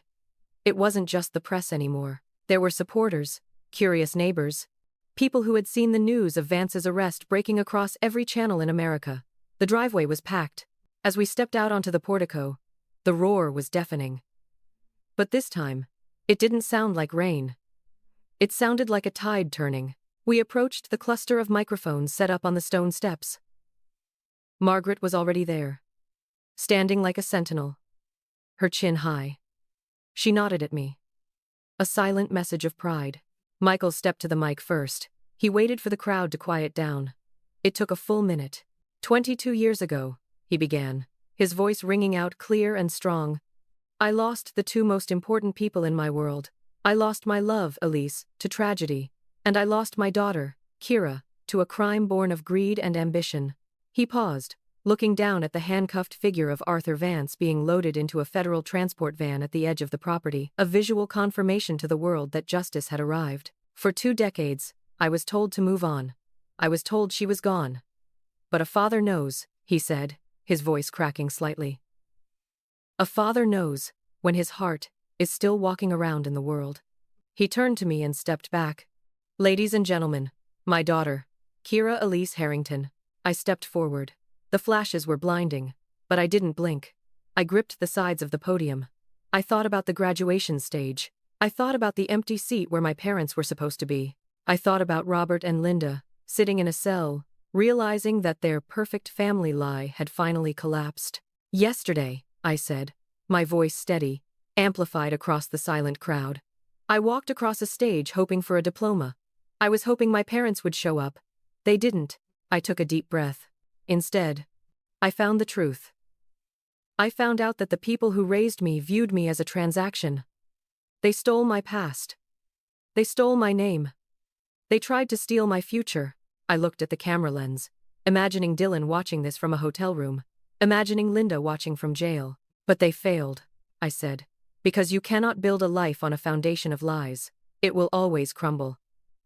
It wasn't just the press anymore. There were supporters, curious neighbors, people who had seen the news of Vance's arrest breaking across every channel in America. The driveway was packed. As we stepped out onto the portico, the roar was deafening. But this time, it didn't sound like rain. It sounded like a tide turning. We approached the cluster of microphones set up on the stone steps. Margaret was already there, standing like a sentinel, her chin high. She nodded at me. A silent message of pride. Michael stepped to the mic first. He waited for the crowd to quiet down. It took a full minute. 22 years ago, he began, his voice ringing out clear and strong. I lost the two most important people in my world. I lost my love, Elise, to tragedy. And I lost my daughter, Kira, to a crime born of greed and ambition. He paused, looking down at the handcuffed figure of Arthur Vance being loaded into a federal transport van at the edge of the property, a visual confirmation to the world that justice had arrived. For 2 decades, I was told to move on. I was told she was gone. But a father knows, he said, his voice cracking slightly. A father knows, when his heart is still walking around in the world. He turned to me and stepped back. Ladies and gentlemen, my daughter, Kira Elise Harrington. I stepped forward. The flashes were blinding, but I didn't blink. I gripped the sides of the podium. I thought about the graduation stage. I thought about the empty seat where my parents were supposed to be. I thought about Robert and Linda, sitting in a cell, realizing that their perfect family lie had finally collapsed. Yesterday, I said, my voice steady, amplified across the silent crowd. I walked across a stage hoping for a diploma. I was hoping my parents would show up. They didn't. I took a deep breath. Instead, I found the truth. I found out that the people who raised me viewed me as a transaction. They stole my past. They stole my name. They tried to steal my future. I looked at the camera lens, imagining Dylan watching this from a hotel room, imagining Linda watching from jail. But they failed, I said. Because you cannot build a life on a foundation of lies. It will always crumble.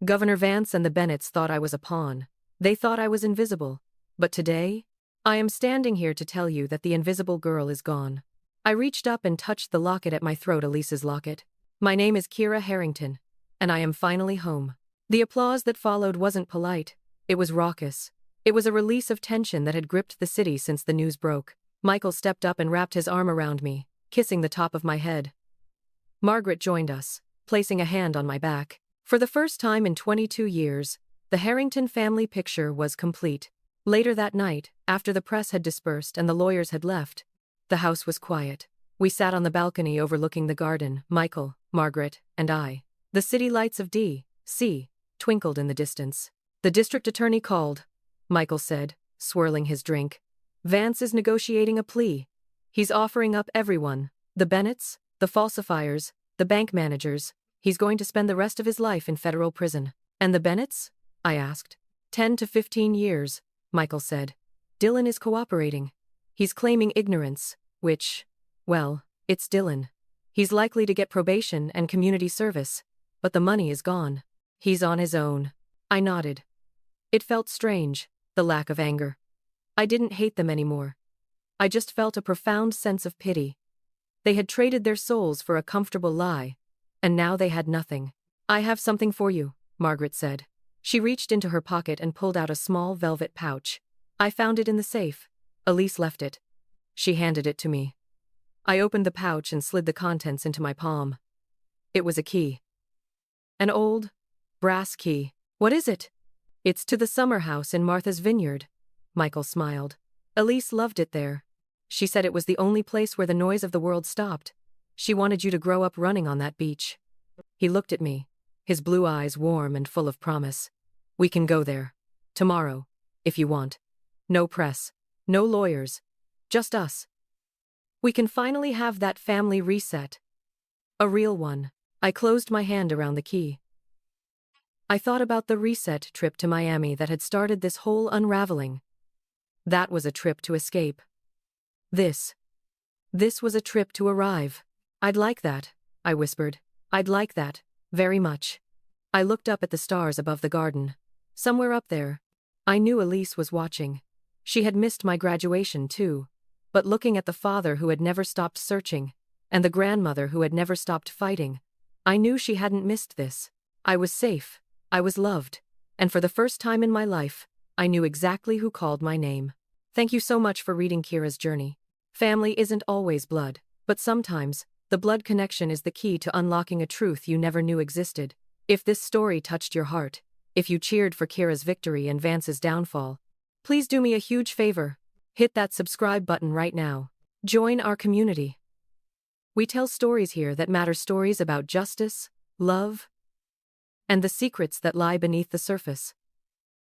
Governor Vance and the Bennetts thought I was a pawn. They thought I was invisible. But today, I am standing here to tell you that the invisible girl is gone. I reached up and touched the locket at my throat, Elise's locket. My name is Kira Harrington, and I am finally home. The applause that followed wasn't polite. It was raucous. It was a release of tension that had gripped the city since the news broke. Michael stepped up and wrapped his arm around me, kissing the top of my head. Margaret joined us, placing a hand on my back. For the first time in 22 years, the Harrington family picture was complete. Later that night, after the press had dispersed and the lawyers had left, the house was quiet. We sat on the balcony overlooking the garden, Michael, Margaret, and I. The city lights of D.C. twinkled in the distance. The district attorney called, Michael said, swirling his drink. Vance is negotiating a plea. He's offering up everyone. The Bennetts, the falsifiers, the bank managers. He's going to spend the rest of his life in federal prison. And the Bennetts? I asked. 10 to 15 years, Michael said. Dylan is cooperating. He's claiming ignorance, which, well, it's Dylan. He's likely to get probation and community service, but the money is gone. He's on his own. I nodded. It felt strange, the lack of anger. I didn't hate them anymore. I just felt a profound sense of pity. They had traded their souls for a comfortable lie, and now they had nothing. I have something for you, Margaret said. She reached into her pocket and pulled out a small velvet pouch. I found it in the safe. Elise left it. She handed it to me. I opened the pouch and slid the contents into my palm. It was a key. An old, brass key. What is it? It's to the summer house in Martha's Vineyard. Michael smiled. Elise loved it there. She said it was the only place where the noise of the world stopped. She wanted you to grow up running on that beach. He looked at me, his blue eyes warm and full of promise. We can go there. Tomorrow, if you want. No press. No lawyers. Just us. We can finally have that family reset. A real one. I closed my hand around the key. I thought about the reset trip to Miami that had started this whole unraveling. That was a trip to escape. This was a trip to arrive. I'd like that, I whispered. I'd like that, very much. I looked up at the stars above the garden. Somewhere up there, I knew Elise was watching. She had missed my graduation too. But looking at the father who had never stopped searching, and the grandmother who had never stopped fighting, I knew she hadn't missed this. I was safe. I was loved. And for the first time in my life, I knew exactly who called my name. Thank you so much for reading Kira's journey. Family isn't always blood, but sometimes, the blood connection is the key to unlocking a truth you never knew existed. If this story touched your heart, If you cheered for Kira's victory and Vance's downfall, please do me a huge favor. Hit that subscribe button right now. Join our community. We tell stories here that matter, stories about justice, love, and the secrets that lie beneath the surface.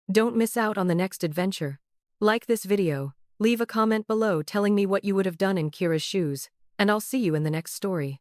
Don't miss out on the next adventure. Like this video, leave a comment below telling me what you would have done in Kira's shoes, and I'll see you in the next story.